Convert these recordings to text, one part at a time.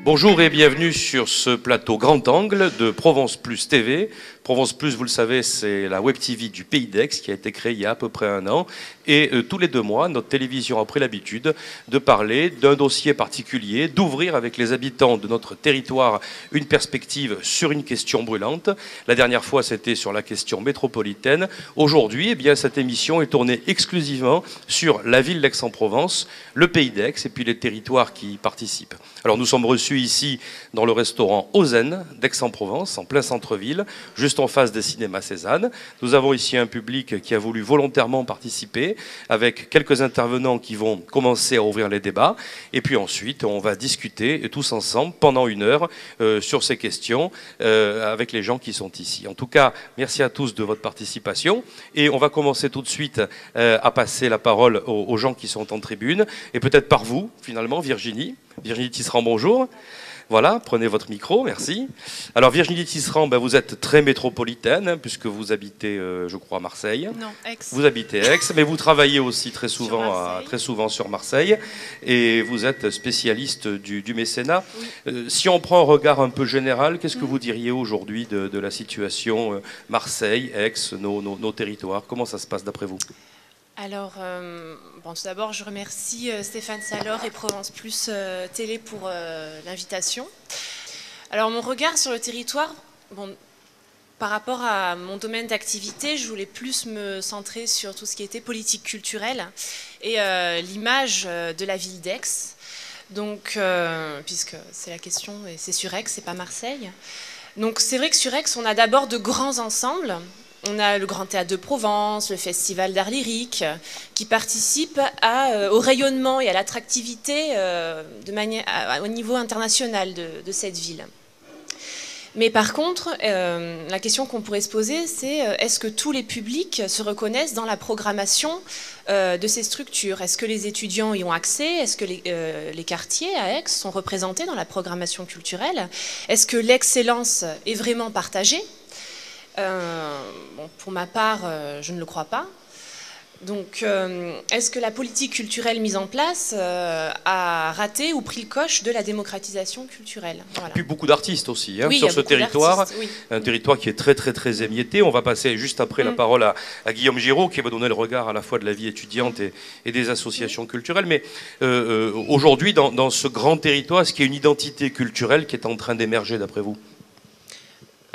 Bonjour et bienvenue sur ce plateau grand angle de Provence Plus TV. Provence Plus, vous le savez, c'est la web TV du Pays d'Aix qui a été créée il y a à peu près un an. Et tous les 2 mois, notre télévision a pris l'habitude de parler d'un dossier particulier, d'ouvrir avec les habitants de notre territoire une perspective sur une question brûlante. La dernière fois, c'était sur la question métropolitaine. Aujourd'hui, eh bien, cette émission est tournée exclusivement sur la ville d'Aix-en-Provence, le Pays d'Aix et puis les territoires qui y participent. Alors nous sommes reçus ici dans le restaurant Ozen d'Aix-en-Provence, en plein centre-ville, juste en face des cinémas Cézanne. Nous avons ici un public qui a voulu volontairement participer, avec quelques intervenants qui vont commencer à ouvrir les débats. Et puis ensuite, on va discuter tous ensemble pendant 1 heure sur ces questions avec les gens qui sont ici. En tout cas, merci à tous de votre participation. Et on va commencer tout de suite à passer la parole aux gens qui sont en tribune. Et peut-être par vous, finalement, Virginie. Virginie Tisserand, bonjour. Voilà, prenez votre micro, merci. Alors Virginie Tisserand, ben, vous êtes très métropolitaine, hein, puisque vous habitez, je crois, à Marseille. Non, Aix. Vous habitez Aix, mais vous travaillez aussi très souvent sur Marseille. Et vous êtes spécialiste du mécénat. Oui. Si on prend un regard un peu général, qu'est-ce que vous diriez aujourd'hui de la situation Marseille, Aix, nos territoires? Comment ça se passe d'après vous? Alors, bon, tout d'abord, je remercie Stéphane Salor et Provence Plus Télé pour l'invitation. Alors, mon regard sur le territoire, bon, par rapport à mon domaine d'activité, je voulais plus me centrer sur tout ce qui était politique culturelle et l'image de la ville d'Aix. Donc, puisque c'est la question, et c'est sur Aix, c'est pas Marseille. Donc, c'est vrai que sur Aix, on a d'abord de grands ensembles. On a le Grand Théâtre de Provence, le Festival d'art lyrique, qui participent au rayonnement et à l'attractivité au niveau international de cette ville. Mais par contre, la question qu'on pourrait se poser, c'est est-ce que tous les publics se reconnaissent dans la programmation de ces structures? Est-ce que les étudiants y ont accès? Est-ce que les quartiers à Aix sont représentés dans la programmation culturelle? Est-ce que l'excellence est vraiment partagée? Bon, pour ma part, je ne le crois pas. Donc, est-ce que la politique culturelle mise en place a raté ou pris le coche de la démocratisation culturelle? Voilà. Et puis beaucoup d'artistes aussi, hein, oui, sur ce territoire, oui. Un territoire qui est très émietté. On va passer juste après la parole à Guillaume Giraud, qui va donner le regard à la fois de la vie étudiante et des associations culturelles. Mais aujourd'hui, dans ce grand territoire, est-ce qu'il y a une identité culturelle qui est en train d'émerger d'après vous?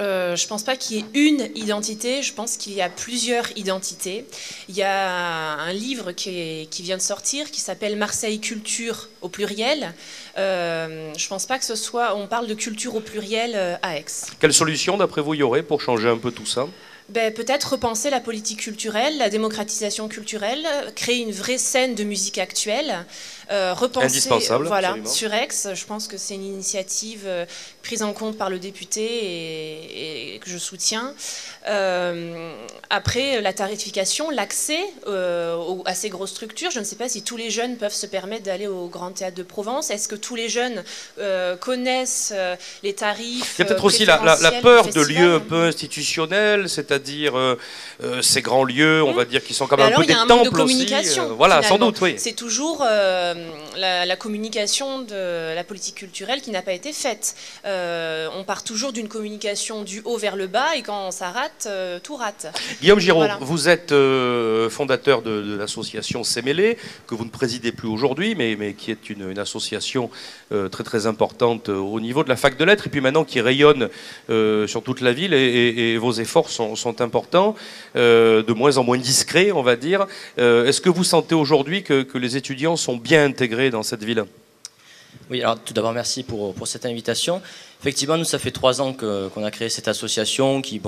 Je ne pense pas qu'il y ait une identité, je pense qu'il y a plusieurs identités. Il y a un livre qui vient de sortir qui s'appelle Marseille Culture au pluriel. Je ne pense pas que ce soit, on parle de culture au pluriel à Aix. Quelle solution d'après vous il y aurait pour changer un peu tout ça? Ben, peut-être repenser la politique culturelle, la démocratisation culturelle, créer une vraie scène de musique actuelle, repenser indispensable, voilà, absolument. Sur Aix. Je pense que c'est une initiative prise en compte par le député et que je soutiens. Après, la tarification, l'accès à ces grosses structures, je ne sais pas si tous les jeunes peuvent se permettre d'aller au Grand Théâtre de Provence. Est-ce que tous les jeunes connaissent les tarifs? Il y a peut-être aussi la peur de lieux un peu institutionnels, c'est-à-dire ces grands lieux, on va dire, qui sont quand même un peu des temples aussi. Voilà, sans doute, oui. C'est toujours la communication de la politique culturelle qui n'a pas été faite. On part toujours d'une communication du haut vers le bas et quand ça rate, tout rate. Guillaume Giraud, voilà. Vous êtes fondateur de l'association Sémélé, que vous ne présidez plus aujourd'hui, mais qui est une association très importante au niveau de la fac de lettres, et puis maintenant qui rayonne sur toute la ville, et vos efforts sont importants, de moins en moins discrets, on va dire. Est-ce que vous sentez aujourd'hui que les étudiants sont bien intégrés dans cette ville? Oui, alors tout d'abord merci pour cette invitation. Effectivement, nous, ça fait 3 ans qu'on a créé cette association qui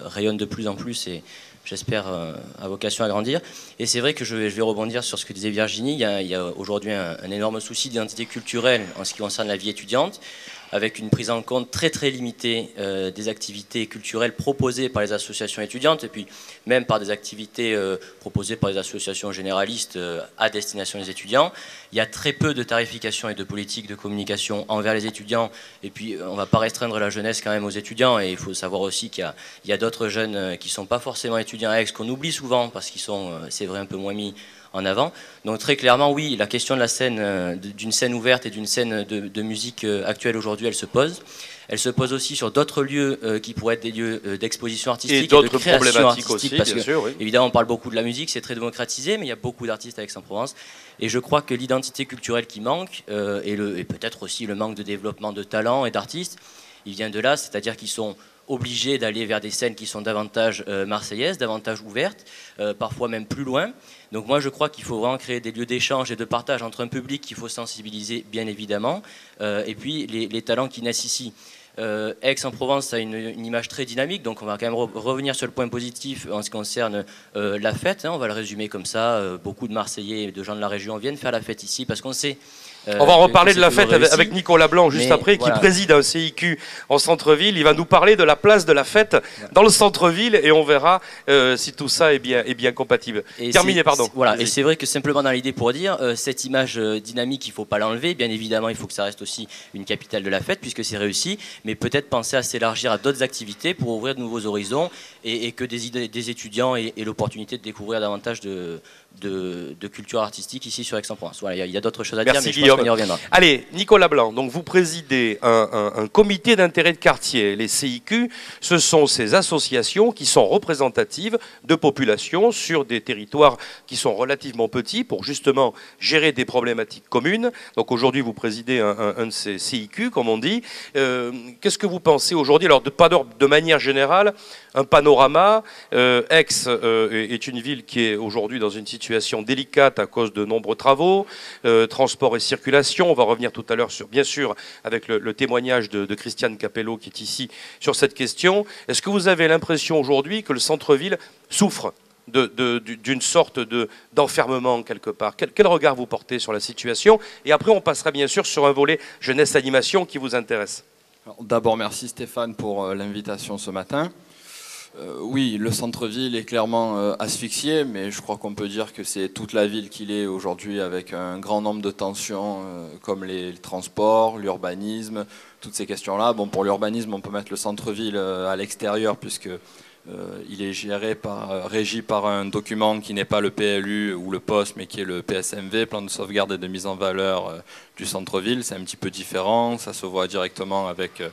rayonne de plus en plus et j'espère a vocation à grandir. Et c'est vrai que je vais rebondir sur ce que disait Virginie. Il y a aujourd'hui un énorme souci d'identité culturelle en ce qui concerne la vie étudiante, avec une prise en compte très limitée des activités culturelles proposées par les associations étudiantes et puis même par des activités proposées par les associations généralistes à destination des étudiants. Il y a très peu de tarification et de politique de communication envers les étudiants et puis on ne va pas restreindre la jeunesse quand même aux étudiants et il faut savoir aussi qu'il y a d'autres jeunes qui ne sont pas forcément étudiants à Aix qu'on oublie souvent parce qu'ils sont, c'est vrai, un peu moins mis en avant. Donc très clairement, oui, la question de la scène, d'une scène ouverte et d'une scène de musique actuelle aujourd'hui, elle se pose. Elle se pose aussi sur d'autres lieux qui pourraient être des lieux d'exposition artistique et d'autres de création problématiques artistique, aussi, parce bien que, sûr. Oui. évidemment, on parle beaucoup de la musique, c'est très démocratisé, mais il y a beaucoup d'artistes à Aix-en-Provence. Et je crois que l'identité culturelle qui manque, et peut-être aussi le manque de développement de talents et d'artistes, il vient de là, c'est-à-dire qu'ils sont obligés d'aller vers des scènes qui sont davantage marseillaises, davantage ouvertes, parfois même plus loin. Donc moi je crois qu'il faut vraiment créer des lieux d'échange et de partage entre un public qu'il faut sensibiliser bien évidemment, et puis les talents qui naissent ici. Aix-en-Provence a une image très dynamique, donc on va quand même revenir sur le point positif en ce qui concerne la fête, hein, on va le résumer comme ça, beaucoup de Marseillais et de gens de la région viennent faire la fête ici parce qu'on sait... on va reparler de la fête avec Nicolas Blanc juste après, qui préside un CIQ en centre-ville. Il va nous parler de la place de la fête dans le centre-ville et on verra si tout ça est bien compatible. Terminé, pardon. Voilà, et c'est vrai que simplement dans l'idée pour dire, cette image dynamique, il ne faut pas l'enlever. Bien évidemment, il faut que ça reste aussi une capitale de la fête puisque c'est réussi, mais peut-être penser à s'élargir à d'autres activités pour ouvrir de nouveaux horizons et que des étudiants aient l'opportunité de découvrir davantage de culture artistique ici sur Aix-en-Provence. Voilà, il y a d'autres choses à dire, mais je pense qu'on y reviendra. Allez, Nicolas Blanc, donc vous présidez un comité d'intérêt de quartier. Les CIQ, ce sont ces associations qui sont représentatives de populations sur des territoires qui sont relativement petits pour justement gérer des problématiques communes. Donc aujourd'hui, vous présidez un de ces CIQ, comme on dit. Qu'est-ce que vous pensez aujourd'hui? Alors, de manière générale, un panorama. Aix est une ville qui est aujourd'hui dans une situation délicate à cause de nombreux travaux, transport et circulation. On va revenir tout à l'heure, bien sûr, avec le témoignage de Christiane Capello qui est ici sur cette question. Est-ce que vous avez l'impression aujourd'hui que le centre-ville souffre d'une sorte d'enfermement quelque part? Quel regard vous portez sur la situation? Et après, on passera bien sûr sur un volet jeunesse-animation qui vous intéresse. D'abord, merci Stéphane pour l'invitation ce matin. Oui, le centre-ville est clairement asphyxié, mais je crois qu'on peut dire que c'est toute la ville qu'il est aujourd'hui avec un grand nombre de tensions comme les transports, l'urbanisme, toutes ces questions-là. Bon, pour l'urbanisme, on peut mettre le centre-ville à l'extérieur puisque il est régi par un document qui n'est pas le PLU ou le POS, mais qui est le PSMV, plan de sauvegarde et de mise en valeur du centre-ville. C'est un petit peu différent, ça se voit directement avec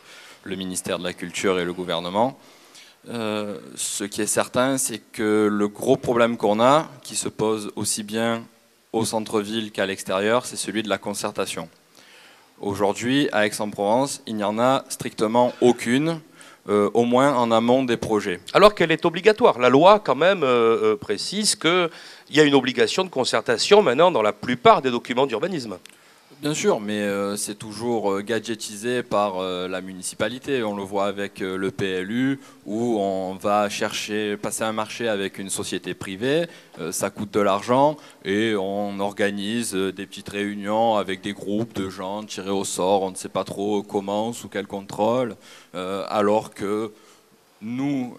le ministère de la Culture et le gouvernement. Ce qui est certain, c'est que le gros problème qu'on a, qui se pose aussi bien au centre-ville qu'à l'extérieur, c'est celui de la concertation. Aujourd'hui, à Aix-en-Provence, il n'y en a strictement aucune, au moins en amont des projets. Alors qu'elle est obligatoire. La loi, quand même, précise qu'il y a une obligation de concertation maintenant dans la plupart des documents d'urbanisme. Bien sûr, mais c'est toujours gadgetisé par la municipalité. On le voit avec le PLU, où on va passer un marché avec une société privée, ça coûte de l'argent, et on organise des petites réunions avec des groupes de gens tirés au sort, on ne sait pas trop comment, sous quel contrôle, alors que nous,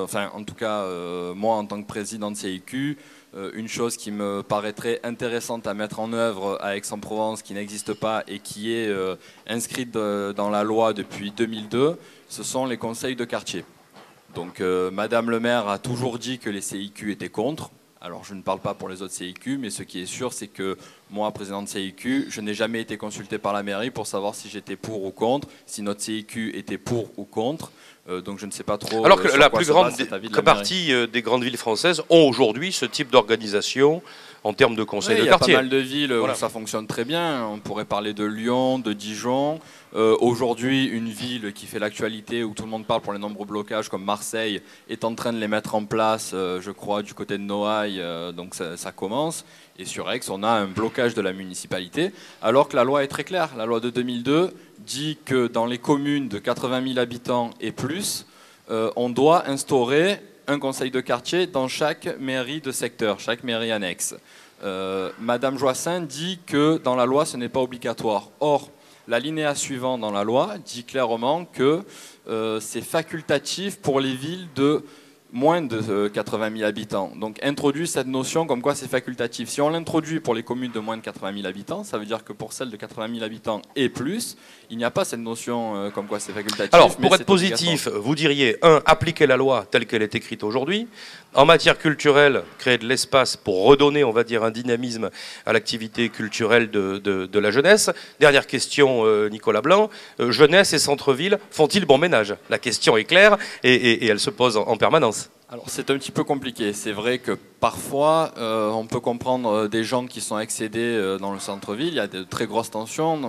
enfin en tout cas moi en tant que président de CIQ, une chose qui me paraîtrait intéressante à mettre en œuvre à Aix-en-Provence, qui n'existe pas et qui est inscrite dans la loi depuis 2002, ce sont les conseils de quartier. Donc Madame le maire a toujours dit que les CIQ étaient contre. Alors je ne parle pas pour les autres CIQ, mais ce qui est sûr, c'est que moi, président de CIQ, je n'ai jamais été consulté par la mairie pour savoir si j'étais pour ou contre, si notre CIQ était pour ou contre. Donc je ne sais pas trop. Alors que la plus grande partie des grandes villes françaises ont aujourd'hui ce type d'organisation en termes de conseils de quartier. Il y a pas mal de villes où ça fonctionne très bien. On pourrait parler de Lyon, de Dijon. Aujourd'hui, une ville qui fait l'actualité, où tout le monde parle pour les nombreux blocages, comme Marseille, est en train de les mettre en place, je crois, du côté de Noailles. Donc ça commence. Et sur Aix, on a un blocage de la municipalité, alors que la loi est très claire. La loi de 2002 dit que dans les communes de 80 000 habitants et plus, on doit instaurer un conseil de quartier dans chaque mairie de secteur, chaque mairie annexe. Madame Joissin dit que dans la loi, ce n'est pas obligatoire. Or, l'alinéa suivant dans la loi dit clairement que c'est facultatif pour les villes de moins de 80 000 habitants. Donc introduit cette notion comme quoi c'est facultatif. Si on l'introduit pour les communes de moins de 80 000 habitants, ça veut dire que pour celles de 80 000 habitants et plus, il n'y a pas cette notion comme quoi c'est facultatif. Alors, pour être positif, vous diriez, 1, appliquer la loi telle qu'elle est écrite aujourd'hui. En matière culturelle, créer de l'espace pour redonner, on va dire, un dynamisme à l'activité culturelle de la jeunesse. Dernière question, Nicolas Blanc. Jeunesse et centre-ville font-ils bon ménage? La question est claire et elle se pose en permanence. Alors c'est un petit peu compliqué. C'est vrai que parfois on peut comprendre des gens qui sont excédés dans le centre-ville. Il y a de très grosses tensions.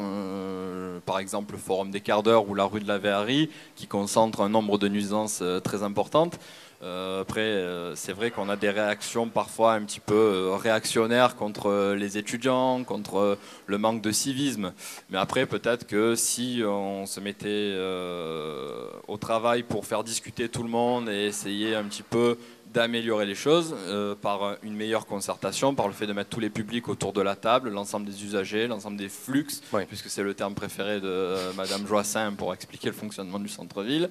Par exemple le Forum des quarts d'heure ou la rue de la Verrerie qui concentre un nombre de nuisances très importantes. Après, c'est vrai qu'on a des réactions parfois un petit peu réactionnaires contre les étudiants, contre le manque de civisme. Mais après, peut-être que si on se mettait au travail pour faire discuter tout le monde et essayer un petit peu d'améliorer les choses par une meilleure concertation, par le fait de mettre tous les publics autour de la table, l'ensemble des usagers, l'ensemble des flux, puisque c'est le terme préféré de Madame Joassin pour expliquer le fonctionnement du centre-ville.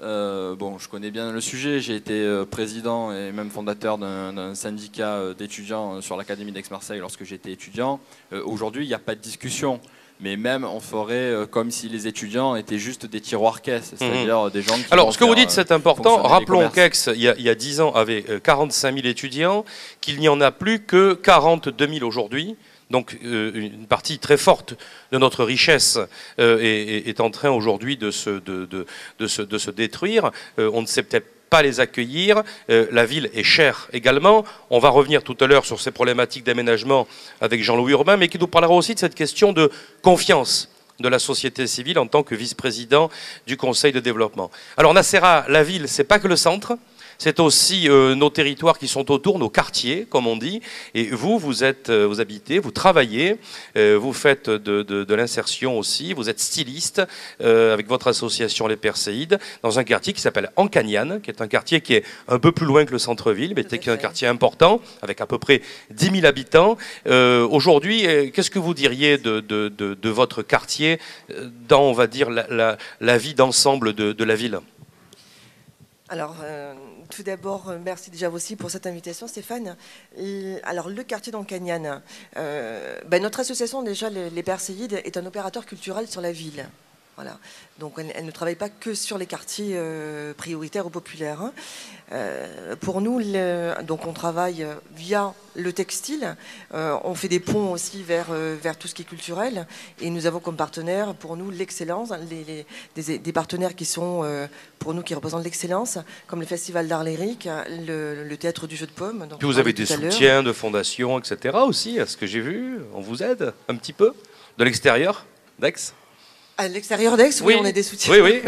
Bon, je connais bien le sujet, j'ai été président et même fondateur d'un syndicat d'étudiants sur l'Académie d'Aix-Marseille lorsque j'étais étudiant. Aujourd'hui, il n'y a pas de discussion, mais même on ferait comme si les étudiants étaient juste des tiroirs-caisses, c'est-à-dire des gens qui... Alors, ce que vous dites, c'est important. Rappelons qu'Aix, il y a 10 ans, avait 45 000 étudiants, qu'il n'y en a plus que 42 000 aujourd'hui. Donc une partie très forte de notre richesse est en train aujourd'hui de se détruire. On ne sait peut-être pas les accueillir. La ville est chère également. On va revenir tout à l'heure sur ces problématiques d'aménagement avec Jean-Louis Urbain, mais qui nous parlera aussi de cette question de confiance de la société civile en tant que vice-président du Conseil de développement. Alors Nacera, la ville, c'est pas que le centre. C'est aussi nos territoires qui sont autour, nos quartiers, comme on dit. Et vous habitez, vous travaillez, vous faites de l'insertion aussi, vous êtes styliste avec votre association Les Perséides, dans un quartier qui s'appelle Encagnane, qui est un quartier qui est un peu plus loin que le centre-ville, mais qui est un quartier important, avec à peu près 10 000 habitants. Aujourd'hui, qu'est-ce que vous diriez de votre quartier dans, on va dire, la vie d'ensemble de la ville ? Alors, tout d'abord, merci déjà aussi pour cette invitation, Stéphane. Alors, le quartier d'Encagnane, notre association, déjà, les Perséides, est un opérateur culturel sur la ville. Voilà. Donc, elle ne travaille pas que sur les quartiers prioritaires ou populaires. Hein. Pour nous, donc on travaille via le textile. On fait des ponts aussi vers tout ce qui est culturel. Et nous avons comme partenaire, pour nous, l'excellence. Des partenaires qui sont, pour nous, qui représentent l'excellence, comme le Festival d'Art Lyrique, le Théâtre du Jeu de Paume. Puis vous avez des soutiens de fondations, etc. aussi, à ce que j'ai vu. On vous aide un petit peu de l'extérieur d'Aix ? À l'extérieur d'Aix, oui, on a des soutiens. Oui.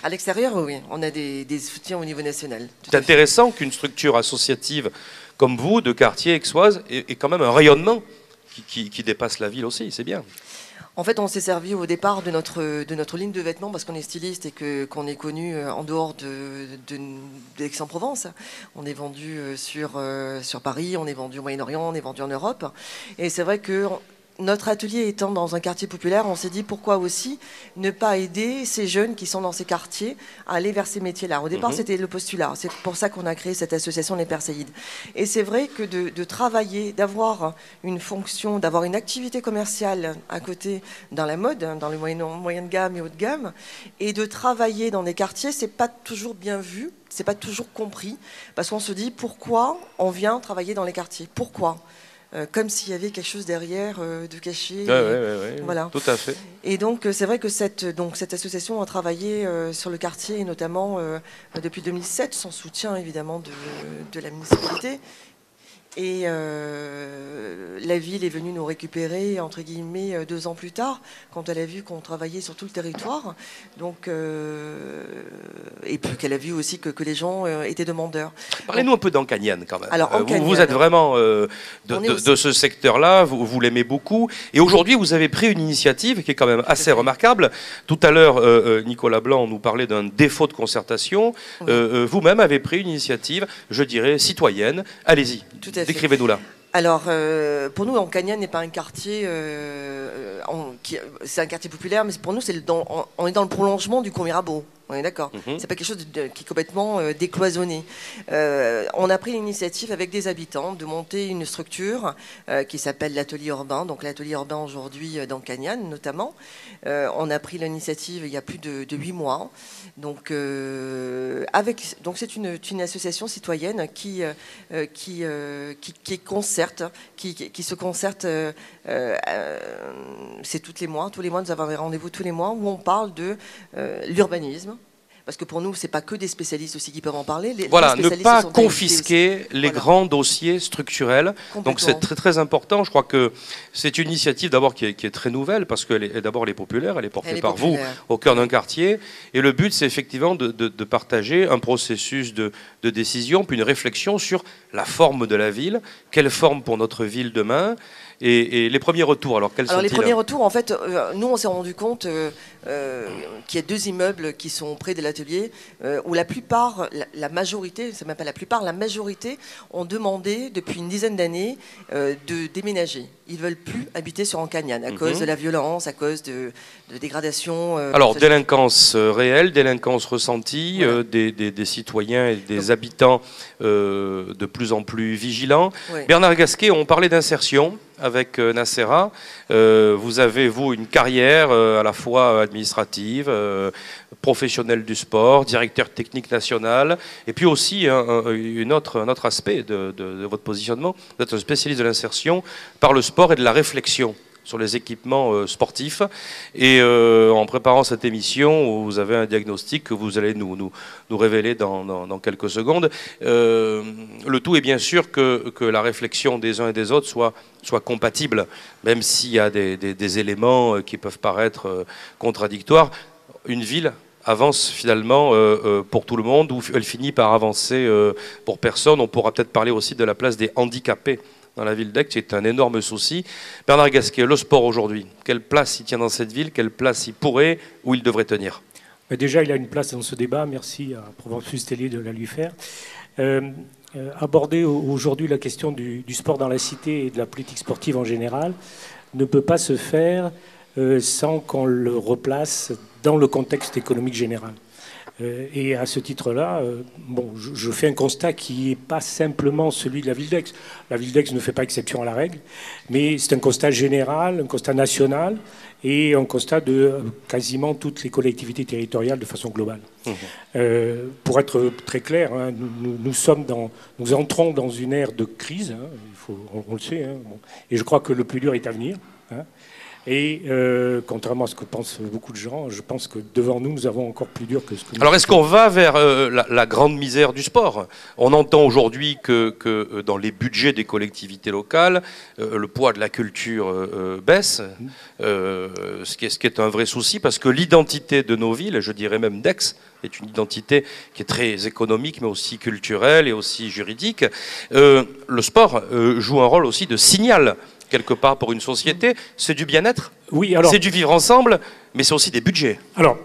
À l'extérieur, oui, on a des soutiens au niveau national. C'est intéressant qu'une structure associative comme vous, de quartier aixoise, ait quand même un rayonnement qui dépasse la ville aussi, c'est bien. En fait, on s'est servi au départ de notre ligne de vêtements parce qu'on est styliste et qu'on est connu en dehors d'Aix-en-Provence. On est vendu sur Paris, on est vendu au Moyen-Orient, on est vendu en Europe. Et c'est vrai que notre atelier étant dans un quartier populaire, on s'est dit pourquoi aussi ne pas aider ces jeunes qui sont dans ces quartiers à aller vers ces métiers-là. Au départ, c'était le postulat. C'est pour ça qu'on a créé cette association Les Perséides. Et c'est vrai que de travailler, d'avoir une fonction, d'avoir une activité commerciale à côté dans la mode, dans le moyen de gamme et haut de gamme, et de travailler dans des quartiers, c'est pas toujours bien vu, c'est pas toujours compris, parce qu'on se dit pourquoi on vient travailler dans les quartiers, pourquoi comme s'il y avait quelque chose derrière de caché. Voilà. Tout à fait. Et donc, c'est vrai que cette association a travaillé sur le quartier, et notamment depuis 2007, sans soutien évidemment de la municipalité. Et la ville est venue nous récupérer, entre guillemets, 2 ans plus tard, quand elle a vu qu'on travaillait sur tout le territoire. Donc, et puis qu'elle a vu aussi que les gens étaient demandeurs. Parlez-nous un peu d'Encagnane quand même. Alors, vous êtes vraiment de ce secteur-là, vous l'aimez beaucoup. Et aujourd'hui, vous avez pris une initiative qui est quand même assez remarquable. Tout à l'heure, Nicolas Blanc nous parlait d'un défaut de concertation. Vous-même avez pris une initiative, je dirais, citoyenne. Allez-y. Décrivez-nous là. Alors, pour nous, Encagnane n'est pas un quartier... c'est un quartier populaire, mais pour nous, on est dans le prolongement du Cours Mirabeau. On est d'accord. C'est pas quelque chose qui est complètement décloisonné. On a pris l'initiative avec des habitants de monter une structure qui s'appelle l'atelier urbain. Donc l'atelier urbain aujourd'hui dans Cagnan notamment. On a pris l'initiative il y a plus de 8 mois. Donc c'est une association citoyenne qui concerte, qui se concerte. C'est tous les mois. Tous les mois, nous avons des rendez-vous tous les mois où on parle de l'urbanisme. Parce que pour nous, ce n'est pas que des spécialistes aussi qui peuvent en parler. Voilà, ne pas confisquer les grands dossiers structurels. Donc c'est très très important. Je crois que c'est une initiative d'abord qui est très nouvelle, parce qu'elle d'abord elle est populaire, elle est portée par vous au cœur d'un quartier. Et le but, c'est effectivement de partager un processus de décision, puis une réflexion sur la forme de la ville. Quelle forme pour notre ville demain ? Et les premiers retours, alors quels sont-ils ? Les premiers retours, en fait, nous, on s'est rendu compte qu'il y a 2 immeubles qui sont près de l'atelier où la plupart, la majorité, c'est même pas la plupart, la majorité ont demandé depuis une dizaine d'années de déménager. Ils veulent plus habiter sur Ancagnan à cause de la violence, à cause de dégradation. Alors, délinquance réelle, délinquance ressentie, voilà. Des citoyens et des habitants de plus en plus vigilants. Oui. Bernard Gasquet, on parlait d'insertion avec Nacera. Vous avez, vous, une carrière à la fois administrative, professionnelle du sport, directeur technique national, et puis aussi un autre aspect de votre positionnement, vous êtes un spécialiste de l'insertion par le sport et de la réflexion sur les équipements sportifs. Et en préparant cette émission, vous avez un diagnostic que vous allez nous révéler dans quelques secondes. Le tout est bien sûr que la réflexion des uns et des autres soit compatible, même s'il y a des éléments qui peuvent paraître contradictoires. Une ville avance finalement pour tout le monde, ou elle finit par avancer pour personne. On pourra peut-être parler aussi de la place des handicapés dans la ville d'Aix, c'est un énorme souci. Bernard Gasquet, le sport aujourd'hui, quelle place il tient dans cette ville, quelle place il pourrait ou il devrait tenir ? Déjà, il a une place dans ce débat, merci à Provence Plus Télé de la lui faire. Aborder aujourd'hui la question du sport dans la cité et de la politique sportive en général ne peut pas se faire sans qu'on le replace dans le contexte économique général. Et à ce titre-là, je fais un constat qui n'est pas simplement celui de la ville d'Aix. La ville d'Aix ne fait pas exception à la règle, mais c'est un constat général, un constat national et un constat de quasiment toutes les collectivités territoriales de façon globale. Pour être très clair, hein, nous entrons dans une ère de crise, hein, on le sait, hein, et je crois que le plus dur est à venir. Hein. Et contrairement à ce que pensent beaucoup de gens, je pense que devant nous, nous avons encore plus dur que ce que nous... Alors est-ce qu'on va vers la grande misère du sport ? On entend aujourd'hui que dans les budgets des collectivités locales, le poids de la culture baisse, ce qui est un vrai souci, parce que l'identité de nos villes, je dirais même d'Aix, est une identité qui est très économique, mais aussi culturelle et aussi juridique. Le sport joue un rôle aussi de signal quelque part pour une société, c'est du bien-être, c'est du vivre ensemble, mais c'est aussi des budgets. Alors,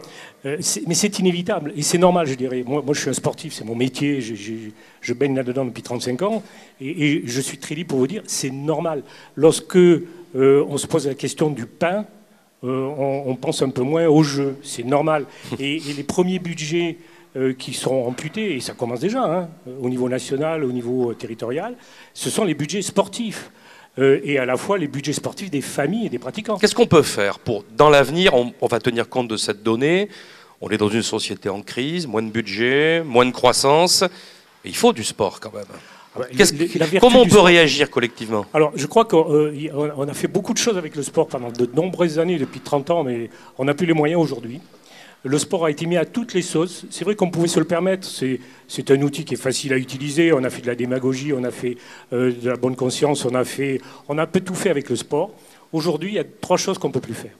mais c'est inévitable, et c'est normal, je dirais. Moi, je suis un sportif, c'est mon métier, je baigne là-dedans depuis 35 ans, et je suis très libre pour vous dire, c'est normal. Lorsque on se pose la question du pain, on pense un peu moins au jeu, c'est normal. Et les premiers budgets qui seront amputés, et ça commence déjà, hein, au niveau national, au niveau territorial, ce sont les budgets sportifs. Et à la fois les budgets sportifs des familles et des pratiquants. Qu'est-ce qu'on peut faire pour, dans l'avenir, on va tenir compte de cette donnée, on est dans une société en crise, moins de budget, moins de croissance, et il faut du sport quand même. Comment on peut réagir collectivement ? Alors, je crois qu'on a fait beaucoup de choses avec le sport pendant de nombreuses années, depuis 30 ans, mais on n'a plus les moyens aujourd'hui. Le sport a été mis à toutes les sauces. C'est vrai qu'on pouvait se le permettre. C'est un outil qui est facile à utiliser. On a fait de la démagogie, on a fait de la bonne conscience, on a un peu tout fait avec le sport. Aujourd'hui, il y a 3 choses qu'on ne peut plus faire.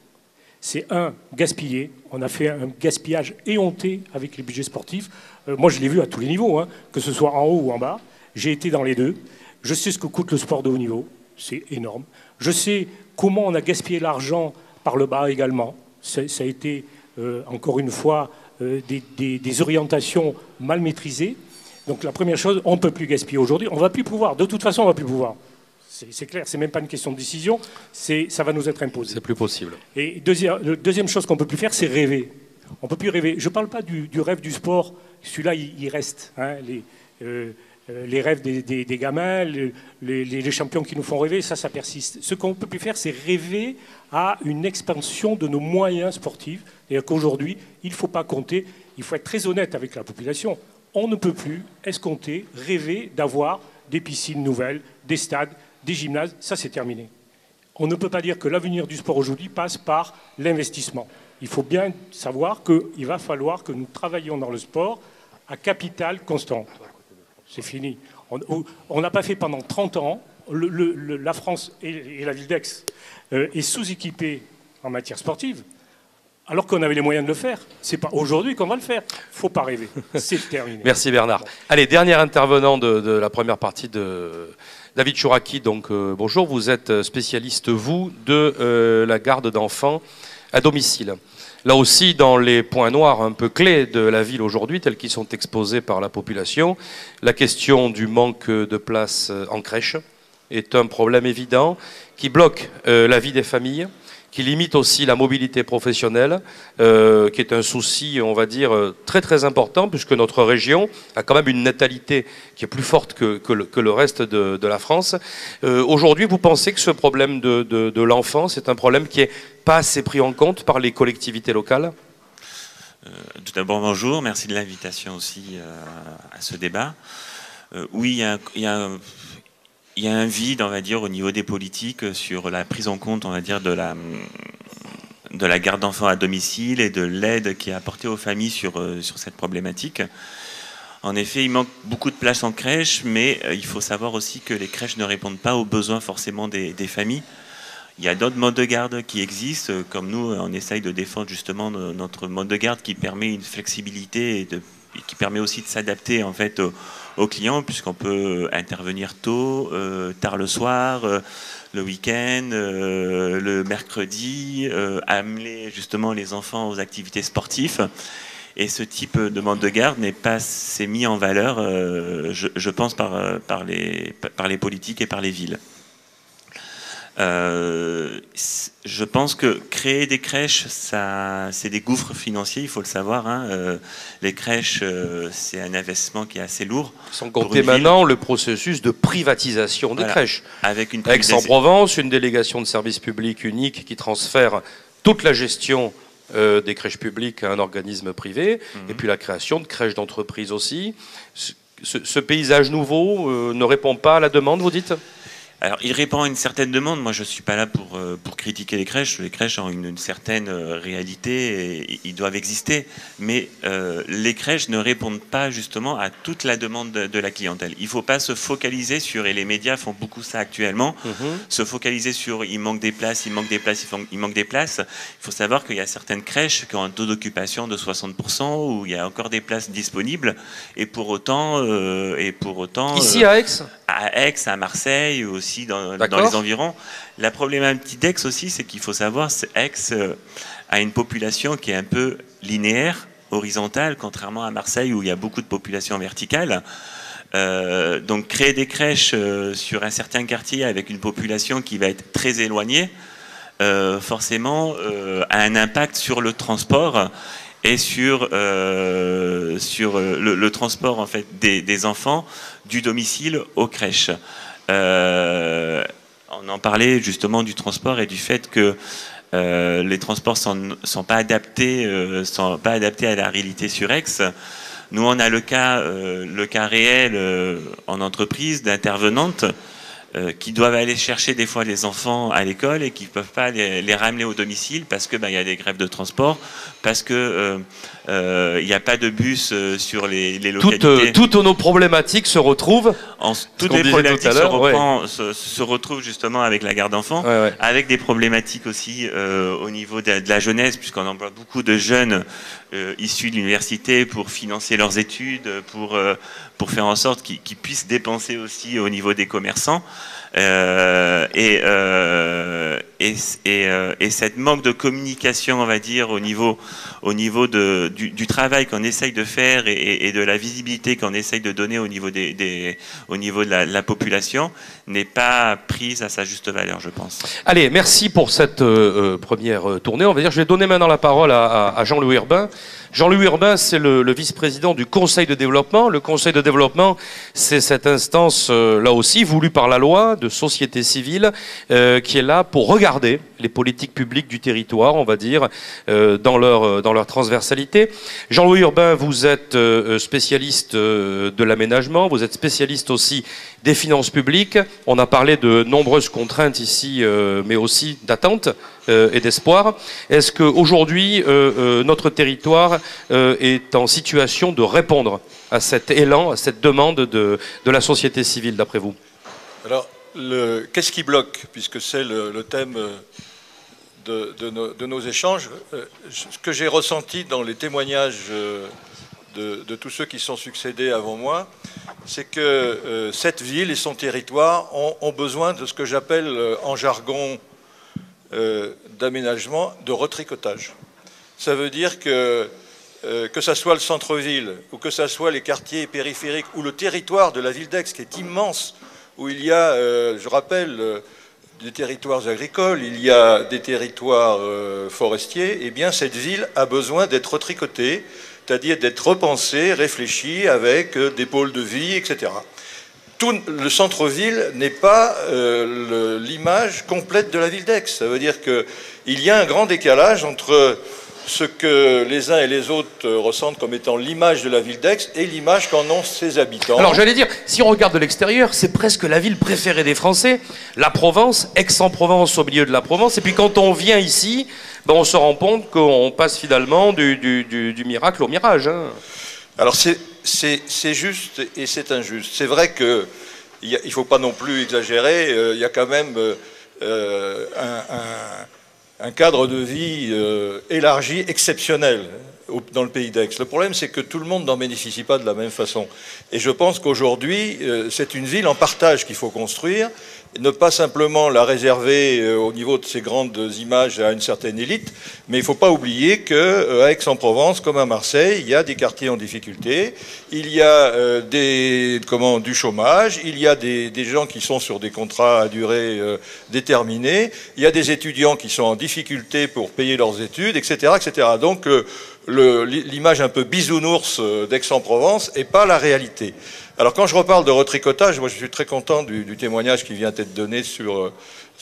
C'est gaspiller. On a fait un gaspillage éhonté avec les budgets sportifs. Moi, je l'ai vu à tous les niveaux, hein, que ce soit en haut ou en bas. J'ai été dans les deux. Je sais ce que coûte le sport de haut niveau. C'est énorme. Je sais comment on a gaspillé l'argent par le bas également. Ça a été... encore une fois, des orientations mal maîtrisées. Donc la première chose, on ne peut plus gaspiller aujourd'hui. On ne va plus pouvoir. De toute façon, on ne va plus pouvoir. C'est clair, ce n'est même pas une question de décision. Ça va nous être imposé. C'est plus possible. Et deuxième chose qu'on ne peut plus faire, c'est rêver. On peut plus rêver. Je ne parle pas du rêve du sport. Celui-là, il reste. Hein, les rêves des gamins, les champions qui nous font rêver, ça persiste. Ce qu'on ne peut plus faire, c'est rêver à une expansion de nos moyens sportifs. C'est-à-dire qu'aujourd'hui, il ne faut pas compter, il faut être très honnête avec la population. On ne peut plus escompter, rêver d'avoir des piscines nouvelles, des stades, des gymnases. Ça, c'est terminé. On ne peut pas dire que l'avenir du sport aujourd'hui passe par l'investissement. Il faut bien savoir qu'il va falloir que nous travaillions dans le sport à capital constant. C'est fini. On n'a pas fait pendant 30 ans. La France et la ville d'Aix est sous-équipée en matière sportive, alors qu'on avait les moyens de le faire. C'est pas aujourd'hui qu'on va le faire. Il ne faut pas rêver. C'est terminé. Merci Bernard. Bon. Allez, dernier intervenant de la première partie de David Chouraki. Donc, bonjour, vous êtes spécialiste, vous, de la garde d'enfants à domicile. Là aussi, dans les points noirs un peu clés de la ville aujourd'hui, tels qu'ils sont exposés par la population, la question du manque de place en crèche est un problème évident qui bloque la vie des familles, qui limite aussi la mobilité professionnelle, qui est un souci, on va dire, très très important, puisque notre région a quand même une natalité qui est plus forte que le reste de la France. Aujourd'hui, vous pensez que ce problème de l'enfant, c'est un problème qui n'est pas assez pris en compte par les collectivités locales ? Tout d'abord, bonjour, merci de l'invitation aussi à ce débat. Oui, il y a un vide, on va dire, au niveau des politiques sur la prise en compte, on va dire, de la garde d'enfants à domicile et de l'aide qui est apportée aux familles sur cette problématique. En effet, il manque beaucoup de places en crèche, mais il faut savoir aussi que les crèches ne répondent pas aux besoins forcément des familles. Il y a d'autres modes de garde qui existent, comme nous, on essaye de défendre justement notre mode de garde qui permet une flexibilité et qui permet aussi de s'adapter en fait aux clients, puisqu'on peut intervenir tôt, tard le soir, le week-end, le mercredi, amener justement les enfants aux activités sportives. Et ce type de mode de garde n'est pas assez mis en valeur, je pense, par les politiques et par les villes. Je pense que créer des crèches, c'est des gouffres financiers, il faut le savoir. Hein. Les crèches, c'est un investissement qui est assez lourd. Sans compter maintenant le processus de privatisation des crèches. Avec une Aix-en-Provence, une délégation de service public unique qui transfère toute la gestion des crèches publiques à un organisme privé, et puis la création de crèches d'entreprise aussi. Ce paysage nouveau ne répond pas à la demande, vous dites ? Alors, il répond à une certaine demande. Moi, je ne suis pas là pour critiquer les crèches. Les crèches ont une certaine réalité et ils doivent exister. Mais les crèches ne répondent pas justement à toute la demande de la clientèle. Il ne faut pas se focaliser sur, et les médias font beaucoup ça actuellement, se focaliser sur il manque des places, il manque des places, il manque des places. Il faut savoir qu'il y a certaines crèches qui ont un taux d'occupation de 60%, où il y a encore des places disponibles. Et pour autant... Ici à Aix ? À Aix, à Marseille, aussi dans les environs. La problématique d'Aix aussi, c'est qu'il faut savoir qu'Aix a une population qui est un peu linéaire, horizontale, contrairement à Marseille où il y a beaucoup de population verticale. Donc créer des crèches sur un certain quartier avec une population qui va être très éloignée, forcément a un impact sur le transport et sur le transport en fait, des enfants du domicile aux crèches. On en parlait justement du transport et du fait que les transports sont pas adaptés à la réalité sur Aix. Nous, on a le cas réel en entreprise d'intervenantes qui doivent aller chercher des fois les enfants à l'école et qui ne peuvent pas les ramener au domicile parce que y a des grèves de transport, parce que il n'y a pas de bus sur les localités. Toutes nos problématiques se retrouvent. Toutes les problématiques se retrouvent justement avec la garde d'enfants, avec des problématiques aussi au niveau de la jeunesse, puisqu'on emploie beaucoup de jeunes issus de l'université pour financer leurs études, pour faire en sorte qu'ils puissent dépenser aussi au niveau des commerçants. Et cette manque de communication, on va dire, au niveau du travail qu'on essaye de faire et de la visibilité qu'on essaye de donner au niveau de la population n'est pas prise à sa juste valeur, je pense. Allez, merci pour cette première tournée. On va dire, je vais donner maintenant la parole à Jean-Louis Urbain. Jean-Louis Urbain, c'est le vice-président du Conseil de développement. Le Conseil de développement, c'est cette instance, là aussi, voulue par la loi de société civile, qui est là pour regarder les politiques publiques du territoire, on va dire, dans leur transversalité. Jean-Louis Urbain, vous êtes spécialiste de l'aménagement, vous êtes spécialiste aussi des finances publiques. On a parlé de nombreuses contraintes ici, mais aussi d'attentes et d'espoir. Est-ce qu'aujourd'hui, notre territoire est en situation de répondre à cet élan, à cette demande de la société civile, d'après vous? Alors, qu'est-ce qui bloque, puisque c'est le thème de nos échanges? Ce que j'ai ressenti dans les témoignages de tous ceux qui sont succédés avant moi, c'est que cette ville et son territoire ont besoin de ce que j'appelle en jargon d'aménagement, de retricotage. Ça veut dire que ça soit le centre-ville, ou que ça soit les quartiers périphériques, ou le territoire de la ville d'Aix, qui est immense, où il y a, je rappelle, des territoires agricoles, il y a des territoires forestiers, eh bien cette ville a besoin d'être retricotée, c'est-à-dire d'être repensée, réfléchie, avec des pôles de vie, etc. Tout le centre-ville n'est pas l'image complète de la ville d'Aix. Ça veut dire qu'il y a un grand décalage entre ce que les uns et les autres ressentent comme étant l'image de la ville d'Aix et l'image qu'en ont ses habitants. Alors j'allais dire, si on regarde de l'extérieur, c'est presque la ville préférée des Français, la Provence, Aix-en-Provence au milieu de la Provence, et puis quand on vient ici, ben on se rend compte qu'on passe finalement du miracle au mirage. Hein. Alors c'est juste et c'est injuste. C'est vrai qu'il ne faut pas non plus exagérer, il y a quand même un cadre de vie élargi, exceptionnel dans le pays d'Aix. Le problème, c'est que tout le monde n'en bénéficie pas de la même façon. Et je pense qu'aujourd'hui, c'est une ville en partage qu'il faut construire, ne pas simplement la réserver au niveau de ces grandes images à une certaine élite, mais il ne faut pas oublier qu'à Aix-en-Provence, comme à Marseille, il y a des quartiers en difficulté, il y a du chômage, il y a des gens qui sont sur des contrats à durée déterminée, il y a des étudiants qui sont en difficulté pour payer leurs études, etc. etc. Donc l'image un peu bisounours d'Aix-en-Provence n'est pas la réalité. Alors quand je reparle de retricotage, moi je suis très content du témoignage qui vient d'être donné sur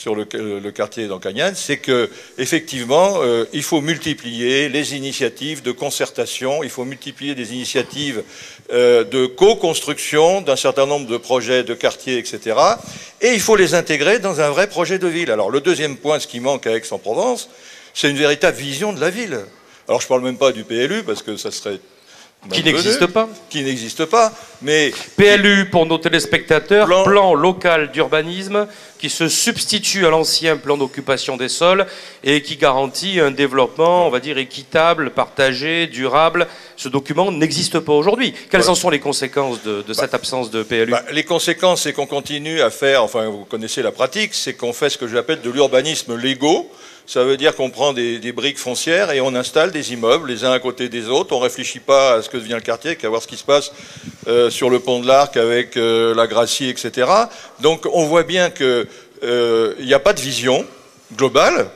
le quartier d'Ancagnane, c'est que effectivement il faut multiplier les initiatives de concertation, il faut multiplier des initiatives de co-construction d'un certain nombre de projets de quartiers, etc. Et il faut les intégrer dans un vrai projet de ville. Alors le deuxième point, ce qui manque à Aix-en-Provence, c'est une véritable vision de la ville. Alors je ne parle même pas du PLU, parce que ça serait... Qui n'existe pas. Qui n'existe pas, mais... PLU, pour nos téléspectateurs, plan local d'urbanisme, qui se substitue à l'ancien plan d'occupation des sols et qui garantit un développement, on va dire, équitable, partagé, durable. Ce document n'existe pas aujourd'hui. Quelles en sont les conséquences de cette absence de PLU? Les conséquences, c'est qu'on continue à faire, enfin vous connaissez la pratique, c'est qu'on fait ce que j'appelle de l'urbanisme Lego. Ça veut dire qu'on prend des briques foncières et on installe des immeubles les uns à côté des autres. On ne réfléchit pas à ce que devient le quartier, qu'à voir ce qui se passe sur le pont de l'Arc avec la Gracie, etc. Donc on voit bien qu'il n'y a pas de vision globale.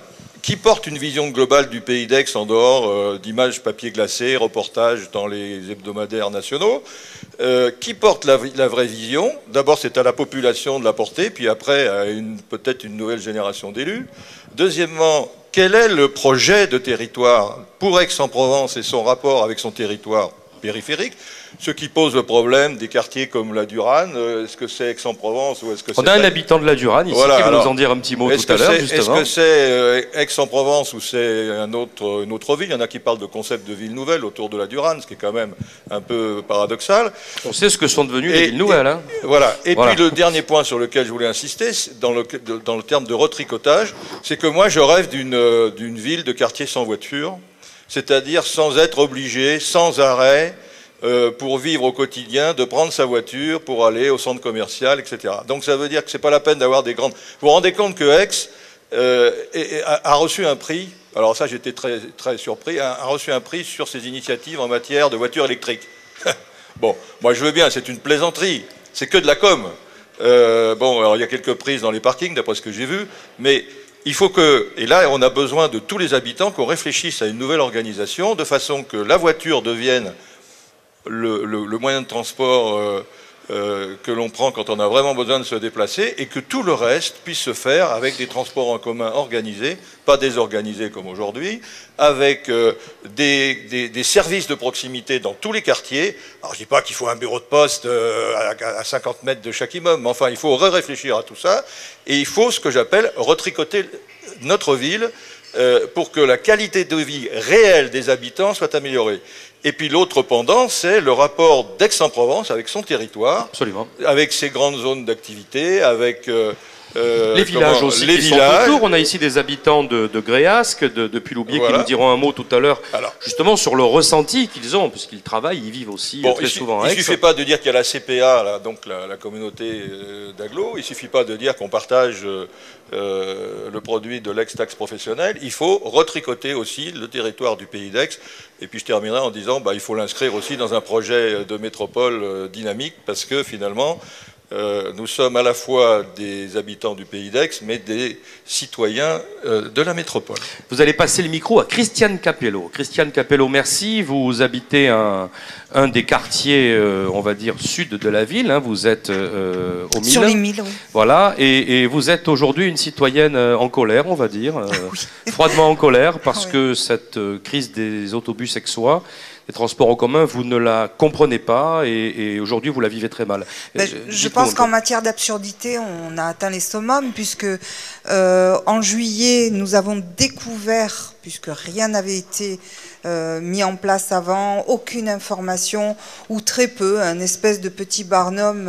Qui porte une vision globale du pays d'Aix en dehors d'images papier glacé, reportages dans les hebdomadaires nationaux? Qui porte la vraie vision? D'abord, c'est à la population de la porter, puis après, à peut-être une nouvelle génération d'élus. Deuxièmement, quel est le projet de territoire pour Aix-en-Provence et son rapport avec son territoire périphérique? Ce qui pose le problème des quartiers comme la Durane, est-ce que c'est Aix-en-Provence ou est-ce que c'est... On a un habitant de la Durane ici qui va nous en dire un petit mot tout à l'heure, justement. Est-ce que c'est Aix-en-Provence ou c'est une autre ville? Il y en a qui parlent de concept de ville nouvelle autour de la Durane, ce qui est quand même un peu paradoxal. On sait ce que sont devenues les villes nouvelles. Hein. Voilà. Et puis le dernier point sur lequel je voulais insister, dans le terme de retricotage, c'est que moi je rêve d'une ville de quartier sans voiture, c'est-à-dire sans être obligé, sans arrêt, pour vivre au quotidien, de prendre sa voiture pour aller au centre commercial, etc. Donc ça veut dire que c'est pas la peine d'avoir des grandes... Vous vous rendez compte que Aix, a reçu un prix. Alors ça, j'étais très, très surpris. A reçu un prix sur ses initiatives en matière de voitures électriques. Bon, moi je veux bien, c'est une plaisanterie. C'est que de la com. Bon, alors il y a quelques prises dans les parkings, d'après ce que j'ai vu, mais il faut que, et là on a besoin de tous les habitants qu'on réfléchisse à une nouvelle organisation, de façon que la voiture devienne le moyen de transport que l'on prend quand on a vraiment besoin de se déplacer, et que tout le reste puisse se faire avec des transports en commun organisés, pas désorganisés comme aujourd'hui, avec des services de proximité dans tous les quartiers. Alors je dis pas qu'il faut un bureau de poste à 50 mètres de chaque immeuble, mais enfin il faut réfléchir à tout ça, et il faut ce que j'appelle retricoter notre ville pour que la qualité de vie réelle des habitants soit améliorée. Et puis l'autre pendant, c'est le rapport d'Aix-en-Provence avec son territoire, absolument, avec ses grandes zones d'activité, avec les villages aussi qui sont autour. On a ici des habitants de Gréasque, de Puy-Loubier, qui nous diront un mot tout à l'heure, justement sur le ressenti qu'ils ont, puisqu'ils travaillent, ils vivent aussi très souvent à Aix. Il ne suffit pas de dire qu'il y a la CPA, là, donc la communauté d'agglo, il ne suffit pas de dire qu'on partage le produit de l'ex-taxe professionnelle, il faut retricoter aussi le territoire du pays d'Aix. Et puis je terminerai en disant il faut l'inscrire aussi dans un projet de métropole dynamique, parce que finalement, nous sommes à la fois des habitants du pays d'Aix, mais des citoyens de la métropole. Vous allez passer le micro à Christiane Capello. Christiane Capello, merci. Vous habitez un des quartiers, on va dire, sud de la ville. Hein. Vous êtes au Mille. Sur les Milles, oui. Voilà, et vous êtes aujourd'hui une citoyenne en colère, on va dire, froidement en colère, parce que cette crise des autobus aixois, les transports en commun, vous ne la comprenez pas, et aujourd'hui vous la vivez très mal. Je pense qu'en matière d'absurdité, on a atteint les summums, puisque en juillet, nous avons découvert, puisque rien n'avait été mis en place avant, aucune information, ou très peu, un espèce de petit barnum